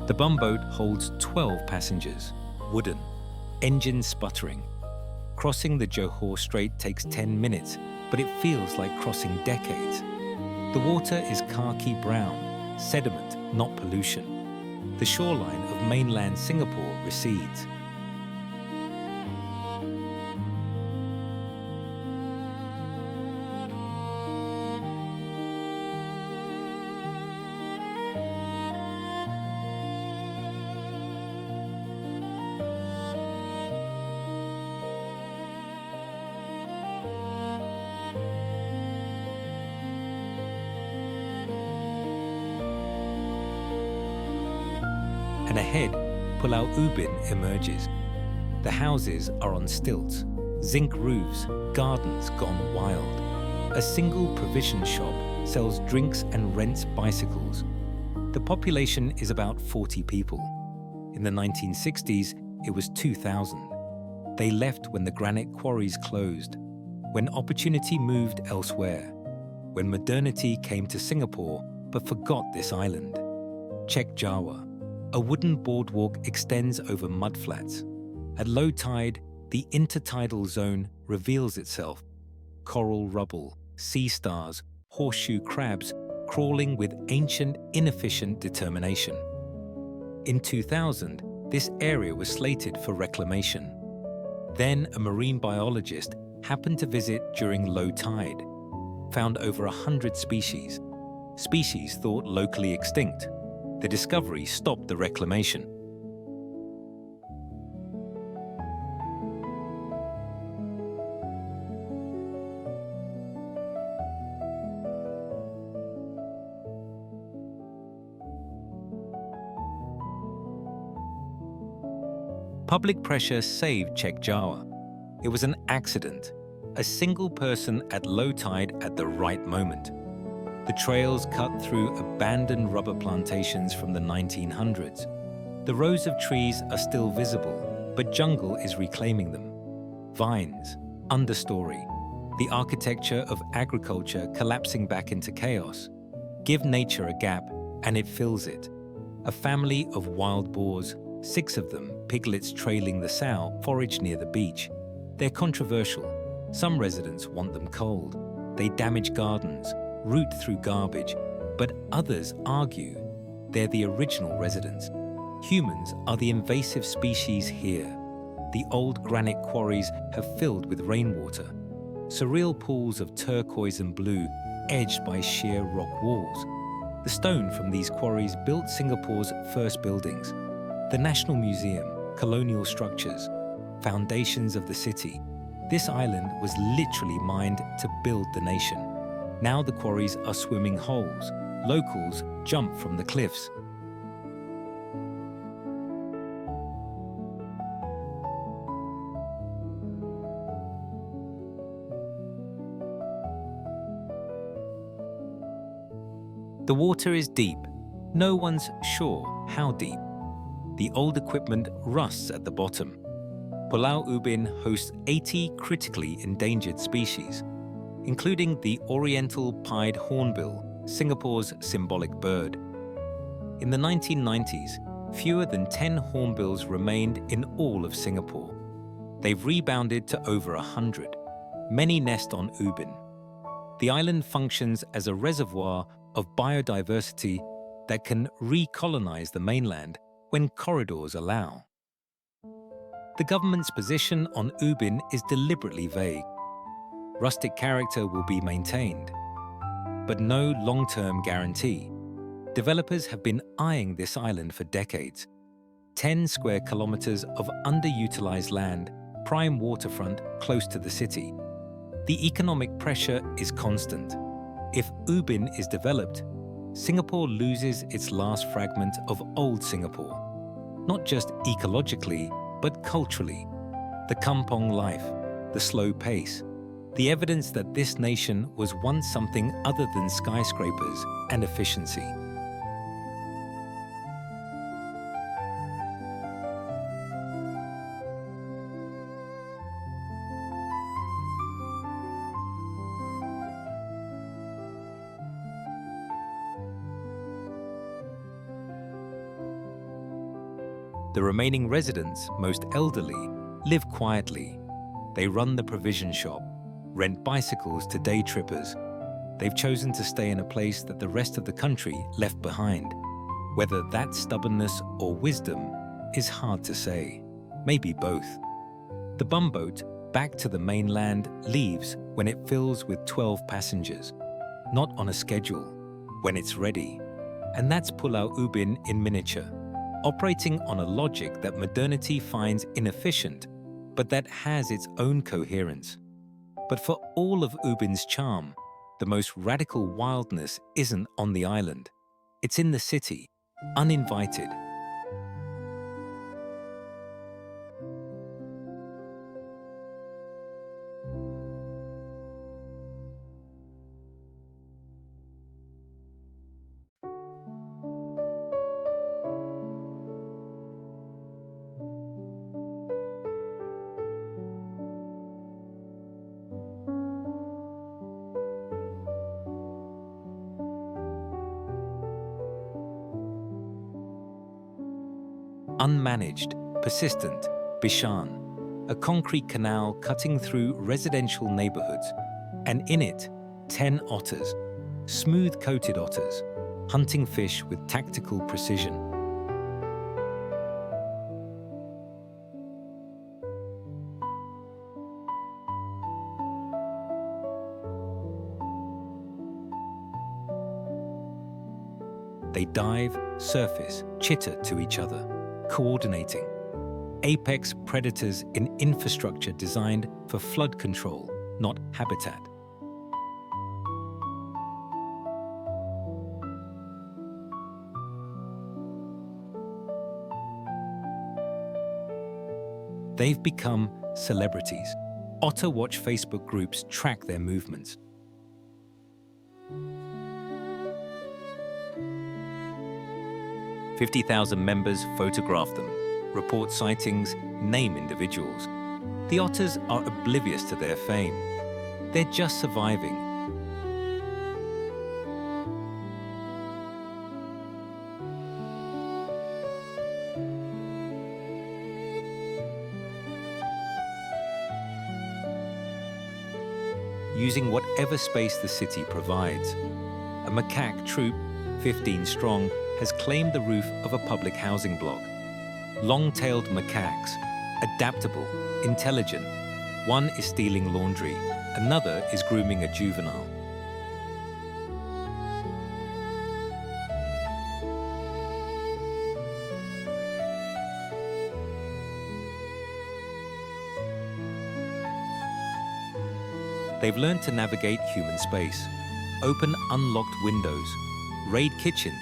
The bumboat holds 12 passengers, wooden, engine sputtering. Crossing the Johor Strait takes 10 minutes, but it feels like crossing decades. The water is khaki brown, sediment, not pollution. The shoreline of mainland Singapore recedes. And ahead, Pulau Ubin emerges. The houses are on stilts, zinc roofs, gardens gone wild. A single provision shop sells drinks and rents bicycles. The population is about 40 people. In the 1960s, it was 2,000. They left when the granite quarries closed, when opportunity moved elsewhere, when modernity came to Singapore but forgot this island. Chek Jawa. A wooden boardwalk extends over mudflats. At low tide, the intertidal zone reveals itself. Coral rubble, sea stars, horseshoe crabs crawling with ancient, inefficient determination. In 2000, this area was slated for reclamation. Then a marine biologist happened to visit during low tide, found over 100 species thought locally extinct. The discovery stopped the reclamation. Public pressure saved Chek Jawa. It was an accident, a single person at low tide at the right moment. The trails cut through abandoned rubber plantations from the 1900s. The rows of trees are still visible, but jungle is reclaiming them. Vines, understory, the architecture of agriculture collapsing back into chaos. Give nature a gap, and it fills it. A family of wild boars, 6 of them, piglets trailing the sow, forage near the beach. They're controversial. Some residents want them cold. They damage gardens, root through garbage, but others argue they're the original residents. Humans are the invasive species here. The old granite quarries have filled with rainwater, surreal pools of turquoise and blue edged by sheer rock walls. The stone from these quarries built Singapore's first buildings, the National Museum, colonial structures, foundations of the city. This island was literally mined to build the nation. Now the quarries are swimming holes. Locals jump from the cliffs. The water is deep. No one's sure how deep. The old equipment rusts at the bottom. Pulau Ubin hosts 80 critically endangered species, including the oriental pied hornbill, Singapore's symbolic bird. In the 1990s, fewer than 10 hornbills remained in all of Singapore. They've rebounded to over 100. Many nest on Ubin. The island functions as a reservoir of biodiversity that can recolonize the mainland when corridors allow. The government's position on Ubin is deliberately vague. Rustic character will be maintained, but no long-term guarantee. Developers have been eyeing this island for decades. 10 square kilometers of underutilized land, prime waterfront close to the city. The economic pressure is constant. If Ubin is developed, Singapore loses its last fragment of old Singapore, not just ecologically, but culturally. The kampong life, the slow pace, the evidence that this nation was once something other than skyscrapers and efficiency. The remaining residents, most elderly, live quietly. They run the provision shop, rent bicycles to day trippers. They've chosen to stay in a place that the rest of the country left behind. Whether that's stubbornness or wisdom is hard to say. Maybe both. The bumboat back to the mainland leaves when it fills with 12 passengers, not on a schedule, when it's ready. And that's Pulau Ubin in miniature, operating on a logic that modernity finds inefficient, but that has its own coherence. But for all of Ubin's charm, the most radical wildness isn't on the island. It's in the city, uninvited. Unmanaged, persistent, Bishan, a concrete canal cutting through residential neighborhoods, and in it, 10 otters, smooth-coated otters, hunting fish with tactical precision. They dive, surface, chitter to each other, coordinating. Apex predators in infrastructure designed for flood control, not habitat. They've become celebrities. Otter Watch Facebook groups track their movements. "50,000 members photograph them, report sightings, name individuals. The otters are oblivious to their fame. They're just surviving. Using whatever space the city provides. A macaque troop, 15 strong, has claimed the roof of a public housing block. Long-tailed macaques, adaptable, intelligent. One is stealing laundry, another is grooming a juvenile. They've learned to navigate human space, open unlocked windows, raid kitchens,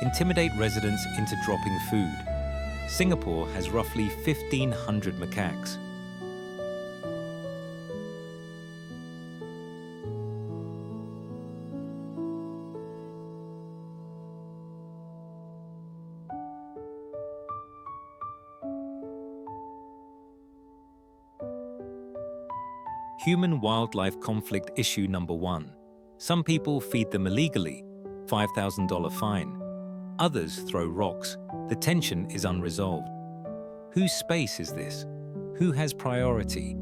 intimidate residents into dropping food. Singapore has roughly 1,500 macaques. Human-wildlife conflict issue number 1. Some people feed them illegally, $5,000 fine. Others throw rocks. The tension is unresolved. Whose space is this? Who has priority?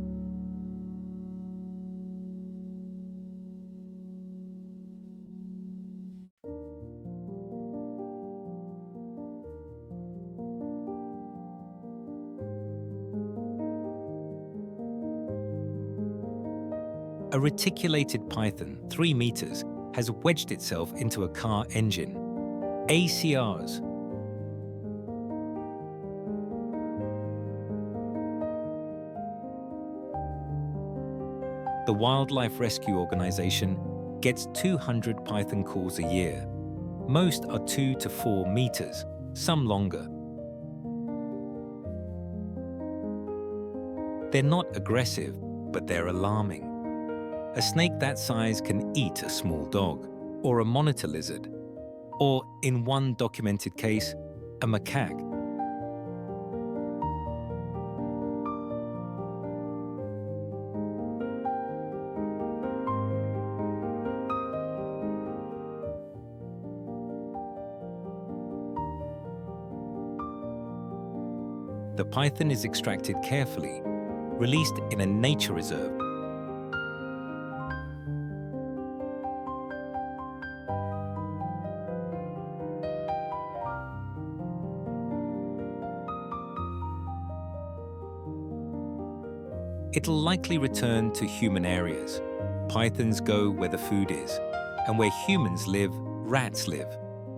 A reticulated python, 3 meters, has wedged itself into a car engine. ACRs. The Wildlife Rescue Organization gets 200 python calls a year. Most are 2 to 4 meters, some longer. They're not aggressive, but they're alarming. A snake that size can eat a small dog, or a monitor lizard, or, in one documented case, a macaque. the python is extracted carefully, released in a nature reserve. It'll likely return to human areas. Pythons go where the food is, and where humans live, rats live,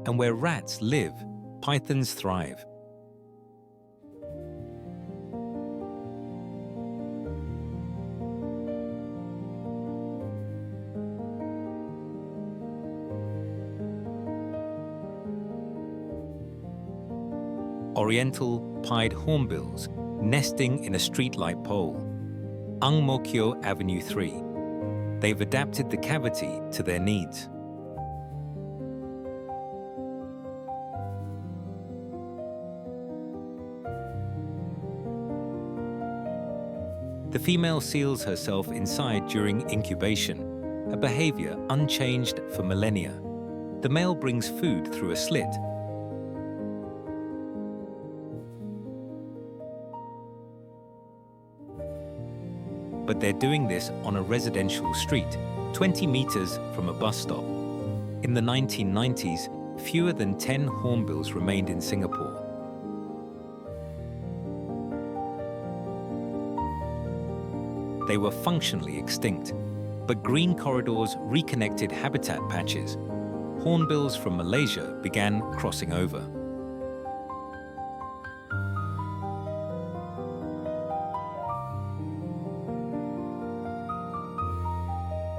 and where rats live, pythons thrive. Oriental pied hornbills nesting in a streetlight pole. Ang Mo Kio Avenue 3. They've adapted the cavity to their needs. The female seals herself inside during incubation, a behavior unchanged for millennia. The male brings food through a slit. But they're doing this on a residential street, 20 meters from a bus stop. In the 1990s, fewer than 10 hornbills remained in Singapore. They were functionally extinct, but green corridors reconnected habitat patches. Hornbills from Malaysia began crossing over.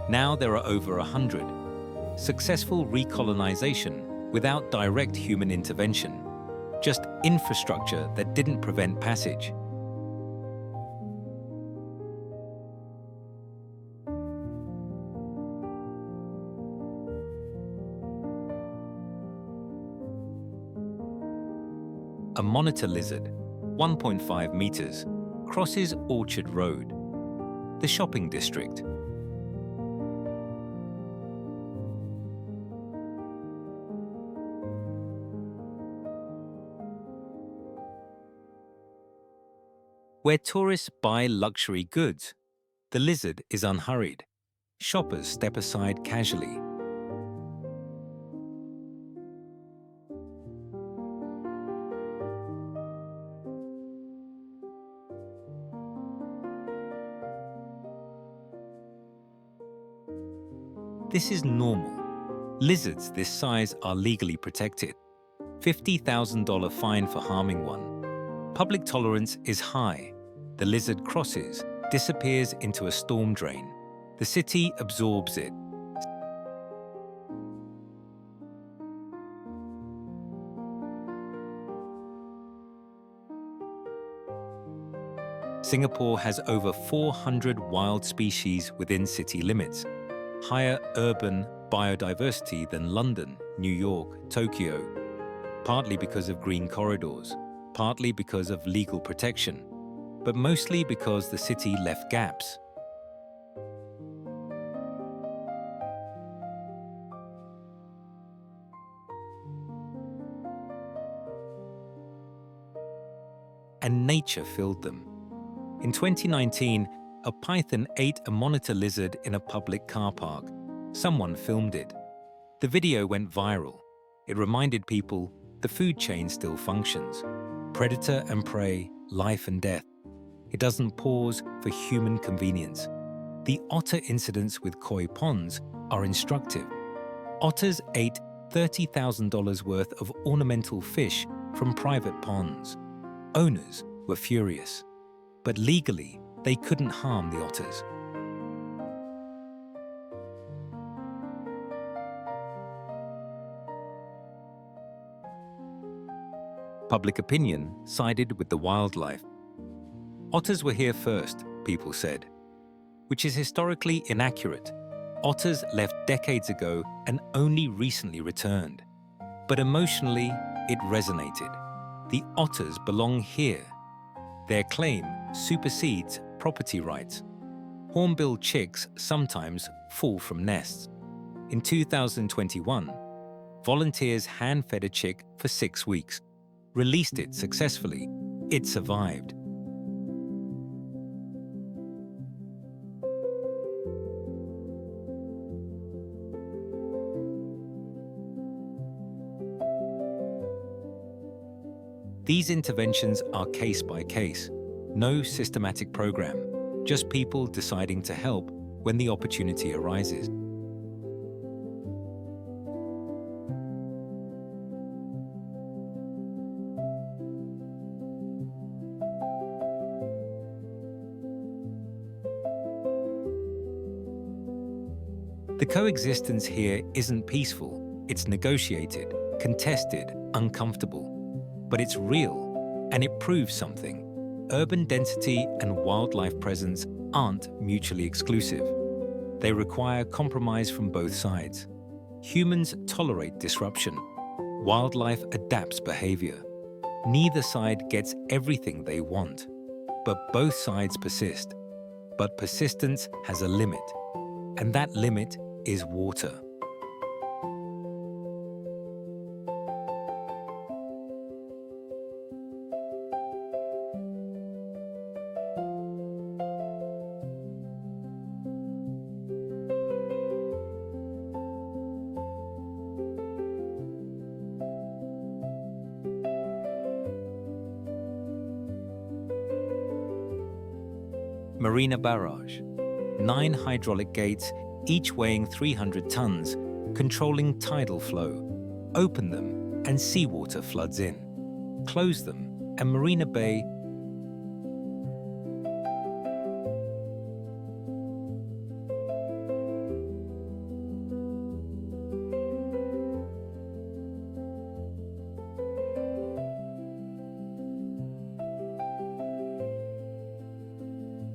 Now there are over 100. Successful recolonization without direct human intervention. Just infrastructure that didn't prevent passage. A monitor lizard, 1.5 meters, crosses Orchard Road, the shopping district. Where tourists buy luxury goods, the lizard is unhurried. Shoppers step aside casually. This is normal. Lizards this size are legally protected. $50,000 fine for harming one. Public tolerance is high. The lizard crosses, disappears into a storm drain. The city absorbs it. Singapore has over 400 wild species within city limits. Higher urban biodiversity than London, New York, Tokyo, partly because of green corridors, partly because of legal protection, but mostly because the city left gaps. And nature filled them. In 2019, a python ate a monitor lizard in a public car park. Someone filmed it. The video went viral. It reminded people the food chain still functions. Predator and prey, life and death. It doesn't pause for human convenience. The otter incidents with koi ponds are instructive. Otters ate $30,000 worth of ornamental fish from private ponds. Owners were furious, but legally, they couldn't harm the otters. Public opinion sided with the wildlife. Otters were here first, people said, which is historically inaccurate. Otters left decades ago and only recently returned. But emotionally, it resonated. The otters belong here. Their claim supersedes property rights. Hornbill chicks sometimes fall from nests. In 2021, volunteers hand-fed a chick for 6 weeks, released it successfully, It survived. These interventions are case by case, no systematic program, just people deciding to help when the opportunity arises. The coexistence here isn't peaceful, it's negotiated, contested, uncomfortable. But it's real, and it proves something. Urban density and wildlife presence aren't mutually exclusive. They require compromise from both sides. Humans tolerate disruption. Wildlife adapts behavior. Neither side gets everything they want, but both sides persist. But persistence has a limit, and that limit is water. Marina Barrage. 9 hydraulic gates, each weighing 300 tons, controlling tidal flow. Open them and seawater floods in. Close them and Marina Bay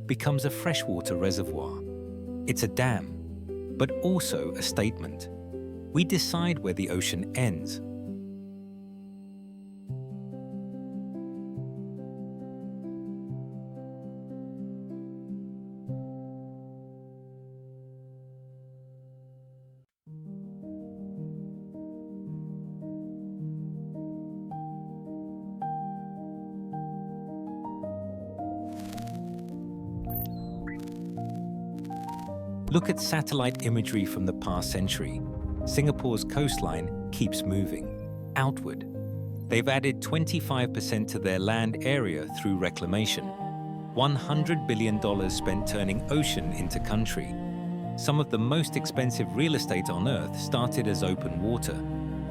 becomes a freshwater reservoir. It's a dam, but also a statement. We decide where the ocean ends. Look at satellite imagery from the past century. Singapore's coastline keeps moving outward. They've added 25% to their land area through reclamation. $100 billion spent turning ocean into country. Some of the most expensive real estate on Earth started as open water,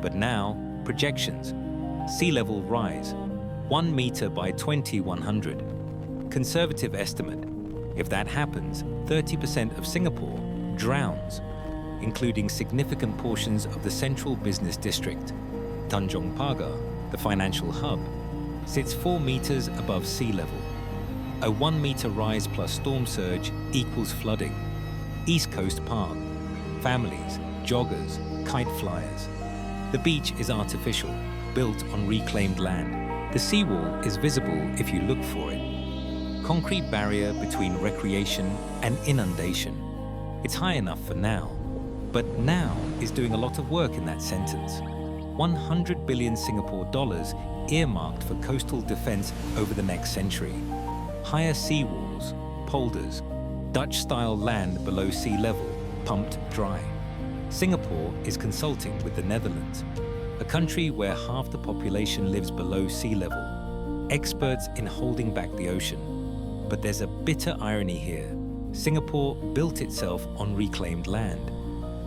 but now projections. Sea level rise, 1 meter by 2100. Conservative estimate. If that happens, 30% of Singapore drowns, including significant portions of the central business district. Tanjong Pagar, the financial hub, sits 4 meters above sea level. A 1 meter rise plus storm surge equals flooding. East Coast Park, families, joggers, kite flyers. The beach is artificial, built on reclaimed land. The seawall is visible if you look for it. Concrete barrier between recreation and inundation. It's high enough for now, but now is doing a lot of work in that sentence. 100 billion Singapore dollars earmarked for coastal defense over the next century. Higher seawalls, polders, Dutch-style land below sea level, pumped dry. Singapore is consulting with the Netherlands, a country where half the population lives below sea level, experts in holding back the ocean. But there's a bitter irony here. Singapore built itself on reclaimed land,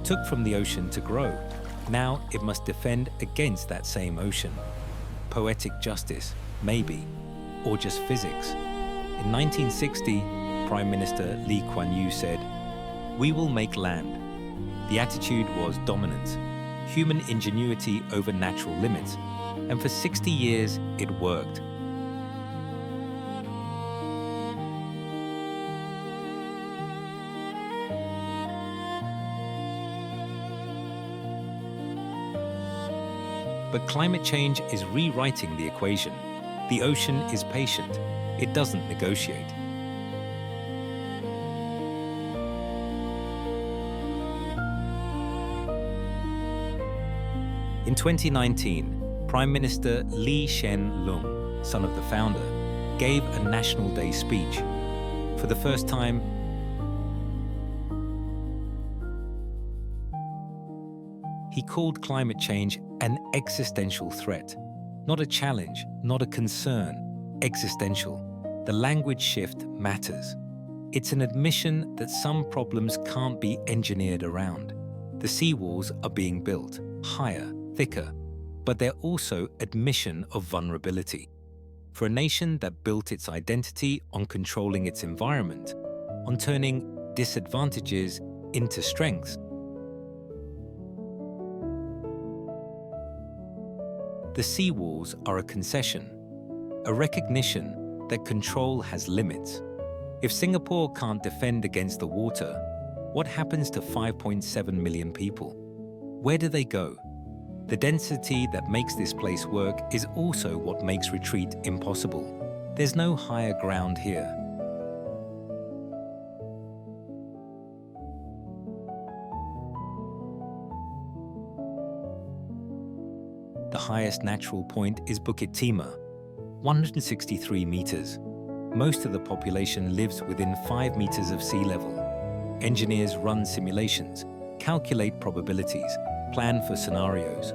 took from the ocean to grow. Now it must defend against that same ocean. Poetic justice, maybe, or just physics. In 1960, Prime Minister Lee Kuan Yew said, "We will make land." The attitude was dominance, human ingenuity over natural limits, and for 60 years it worked. But climate change is rewriting the equation. The ocean is patient. It doesn't negotiate. In 2019, Prime Minister Lee Hsien Loong, son of the founder, gave a National Day speech. For the first time, he called climate change an existential threat. Not a challenge, not a concern, existential. The language shift matters. It's an admission that some problems can't be engineered around. The seawalls are being built, higher, thicker, but they're also admission of vulnerability. For a nation that built its identity on controlling its environment, on turning disadvantages into strengths, the seawalls are a concession, a recognition that control has limits. If Singapore can't defend against the water, what happens to 5.7 million people? Where do they go? The density that makes this place work is also what makes retreat impossible. There's no higher ground here. The highest natural point is Bukit Timah, 163 meters. Most of the population lives within 5 meters of sea level. Engineers run simulations, calculate probabilities, plan for scenarios.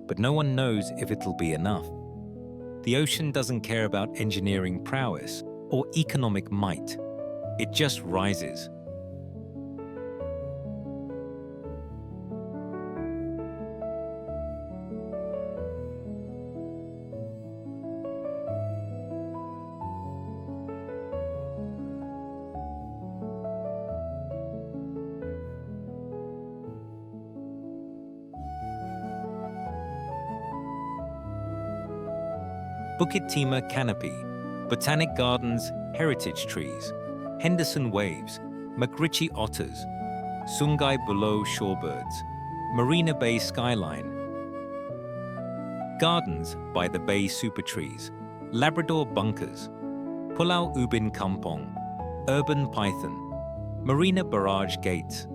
But no one knows if it'll be enough. The ocean doesn't care about engineering prowess or economic might. It just rises. Bukit Timah Canopy, Botanic Gardens Heritage Trees, Henderson Waves, McRitchie Otters, Sungai Buloh Shorebirds, Marina Bay Skyline, Gardens by the Bay Super Trees, Labrador Bunkers, Pulau Ubin Kampong, Urban Python, Marina Barrage Gates.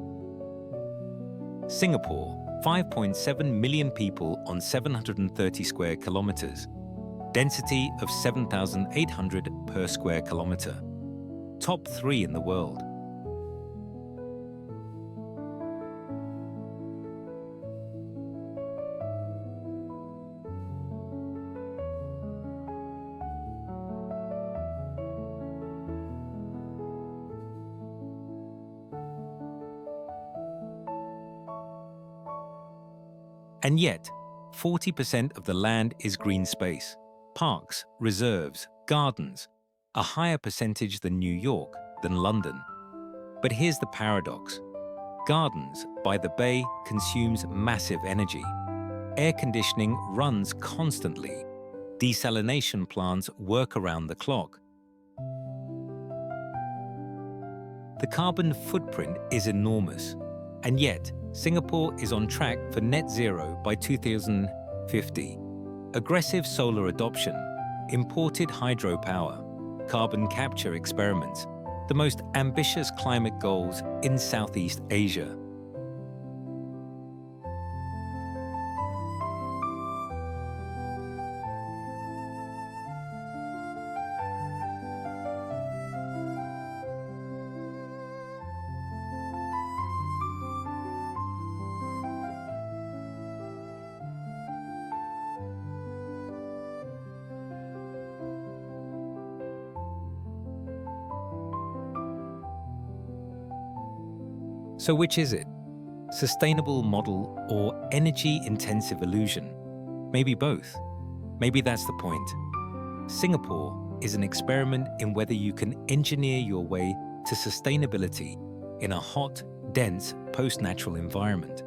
Singapore, 5.7 million people on 730 square kilometers. Density of 7,800 per square kilometer. Top 3 in the world. And yet, 40% of the land is green space. Parks, reserves, gardens, a higher percentage than New York, than London. But here's the paradox. Gardens by the bay consumes massive energy. Air conditioning runs constantly. Desalination plants work around the clock. The carbon footprint is enormous, and yet Singapore is on track for net zero by 2050. Aggressive solar adoption, imported hydropower, carbon capture experiments, the most ambitious climate goals in Southeast Asia. So which is it? Sustainable model or energy-intensive illusion? Maybe both. Maybe that's the point. Singapore is an experiment in whether you can engineer your way to sustainability in a hot, dense, post-natural environment.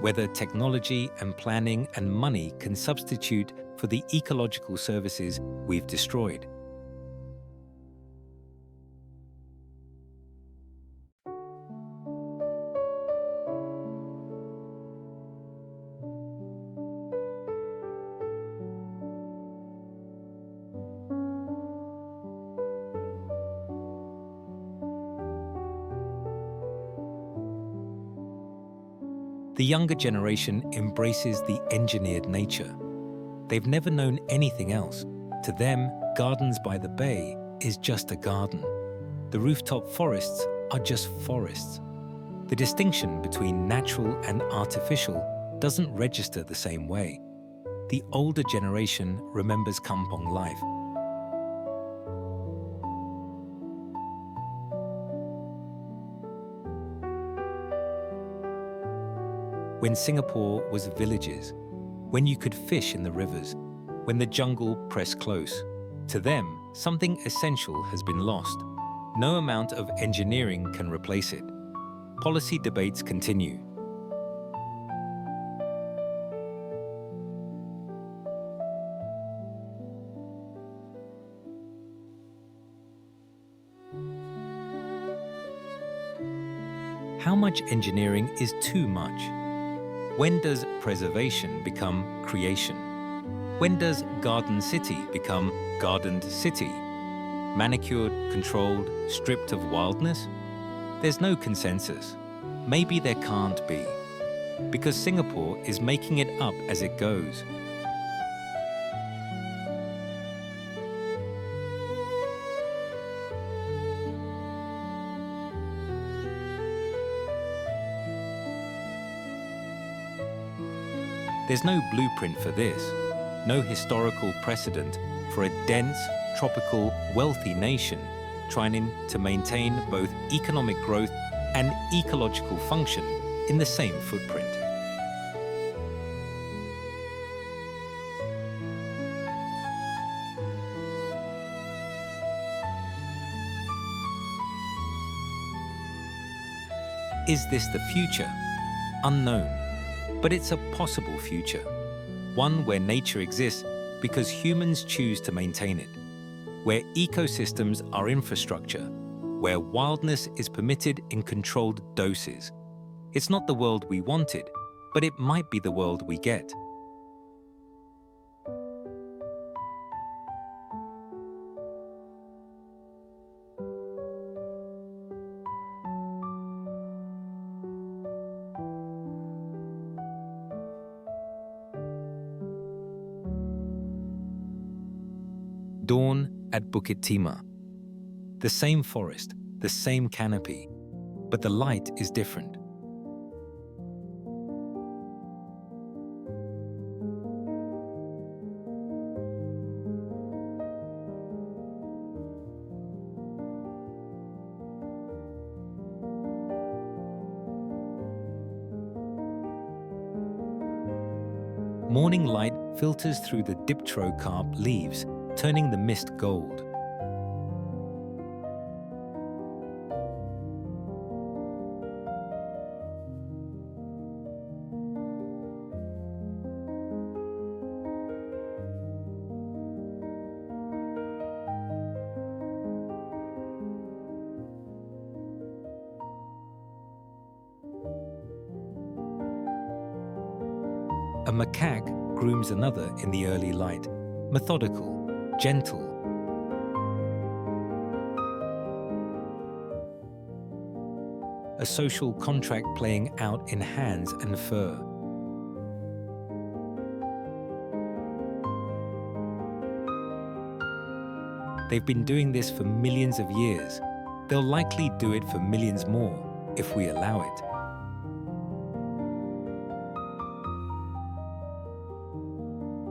Whether technology and planning and money can substitute for the ecological services we've destroyed. The younger generation embraces the engineered nature. They've never known anything else. To them, Gardens by the Bay is just a garden. The rooftop forests are just forests. The distinction between natural and artificial doesn't register the same way. The older generation remembers kampong life. When Singapore was villages, when you could fish in the rivers, when the jungle pressed close. To them, something essential has been lost. No amount of engineering can replace it. Policy debates continue. How much engineering is too much? When does preservation become creation? When does Garden City become Gardened City? Manicured, controlled, stripped of wildness? There's no consensus. Maybe there can't be. Because Singapore is making it up as it goes. There's no blueprint for this, no historical precedent for a dense, tropical, wealthy nation trying to maintain both economic growth and ecological function in the same footprint. Is this the future? Unknown. But it's a possible future, one where nature exists because humans choose to maintain it, where ecosystems are infrastructure, where wildness is permitted in controlled doses. It's not the world we wanted, but it might be the world we get. Dawn at Bukit Timah. The same forest, the same canopy, but the light is different. Morning light filters through the dipterocarp leaves, turning the mist gold. A macaque grooms another in the early light, methodical, gentle. A social contract playing out in hands and fur. They've been doing this for millions of years. They'll likely do it for millions more if we allow it.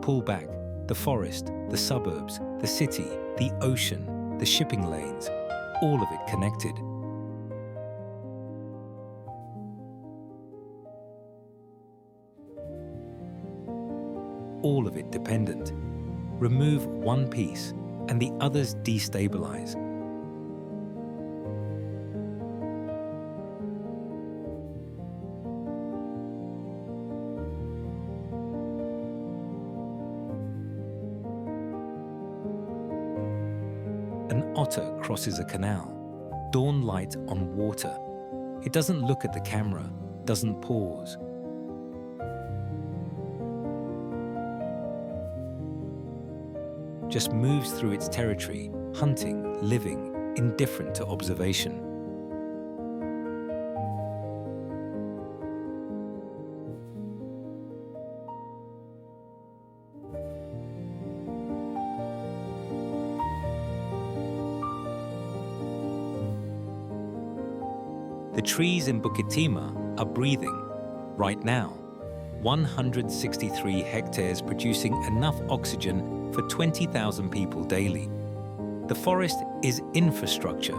Pull back. The forest, the suburbs, the city, the ocean, the shipping lanes, all of it connected. All of it dependent. Remove one piece and the others destabilize. An otter crosses a canal, dawn light on water. It doesn't look at the camera, doesn't pause. Just moves through its territory, hunting, living, indifferent to observation. The trees in Bukit Timah are breathing right now. 163 hectares producing enough oxygen for 20,000 people daily. The forest is infrastructure.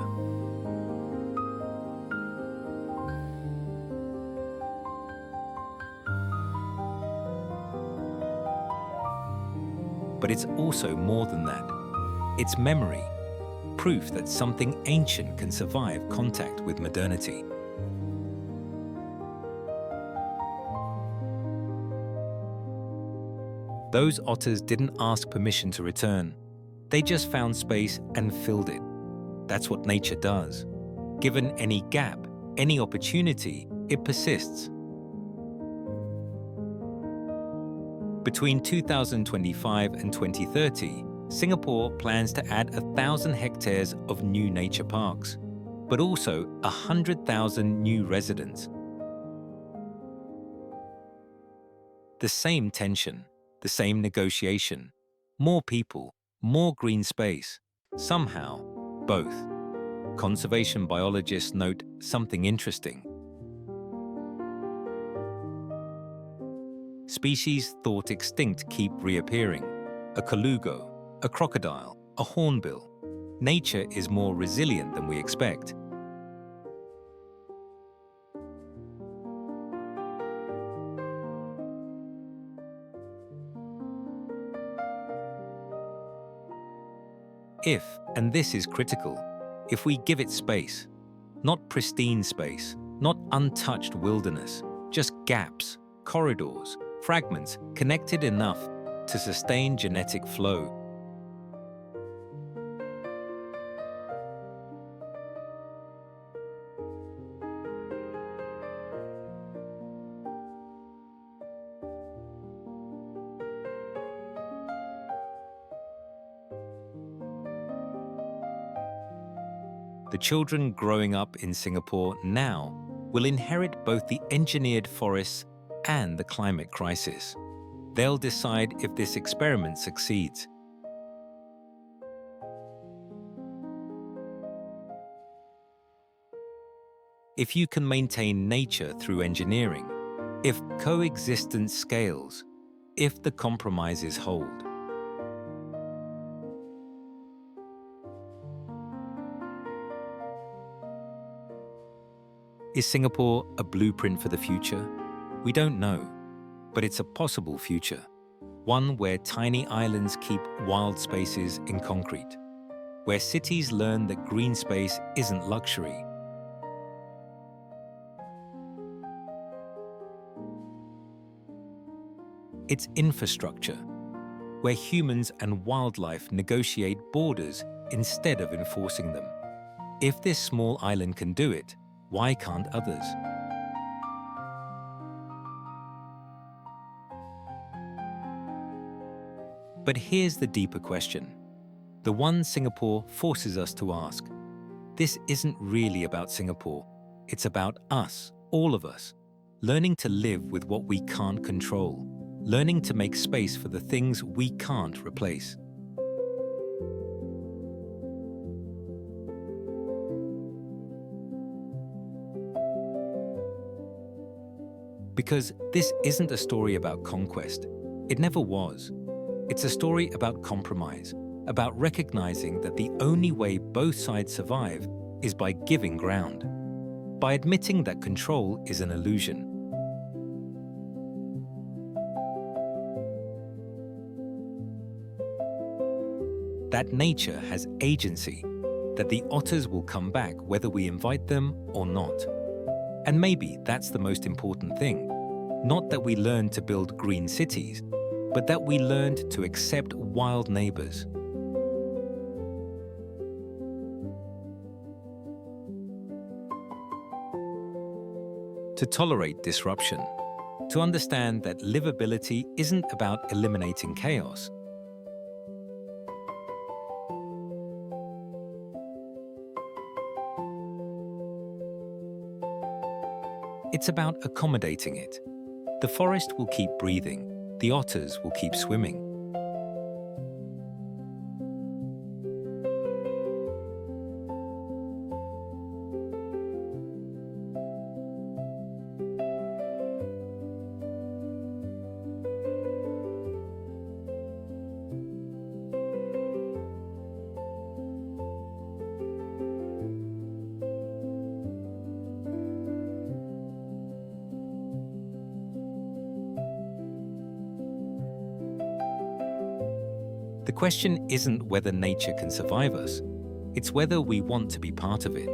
But it's also more than that. It's memory, proof that something ancient can survive contact with modernity. Those otters didn't ask permission to return. They just found space and filled it. That's what nature does. Given any gap, any opportunity, it persists. Between 2025 and 2030, Singapore plans to add 1,000 hectares of new nature parks, but also 100,000 new residents. The same tension, the same negotiation, more people, more green space, somehow, both. Conservation biologists note something interesting. Species thought extinct keep reappearing. A colugo, a crocodile, a hornbill. Nature is more resilient than we expect. If, and this is critical, if we give it space, not pristine space, not untouched wilderness, just gaps, corridors, fragments connected enough to sustain genetic flow. The children growing up in Singapore now will inherit both the engineered forests and the climate crisis. They'll decide if this experiment succeeds. If you can maintain nature through engineering, if coexistence scales, if the compromises hold. Is Singapore a blueprint for the future? We don't know, but it's a possible future. One where tiny islands keep wild spaces in concrete, where cities learn that green space isn't luxury. It's infrastructure, where humans and wildlife negotiate borders instead of enforcing them. If this small island can do it, why can't others? But here's the deeper question, the one Singapore forces us to ask. This isn't really about Singapore. It's about us, all of us, learning to live with what we can't control, learning to make space for the things we can't replace. Because this isn't a story about conquest. It never was. It's a story about compromise, about recognizing that the only way both sides survive is by giving ground, by admitting that control is an illusion. That nature has agency, that the otters will come back whether we invite them or not. And maybe that's the most important thing. Not that we learned to build green cities, but that we learned to accept wild neighbors. To tolerate disruption, to understand that livability isn't about eliminating chaos. It's about accommodating it. The forest will keep breathing, the otters will keep swimming. The question isn't whether nature can survive us, it's whether we want to be part of it.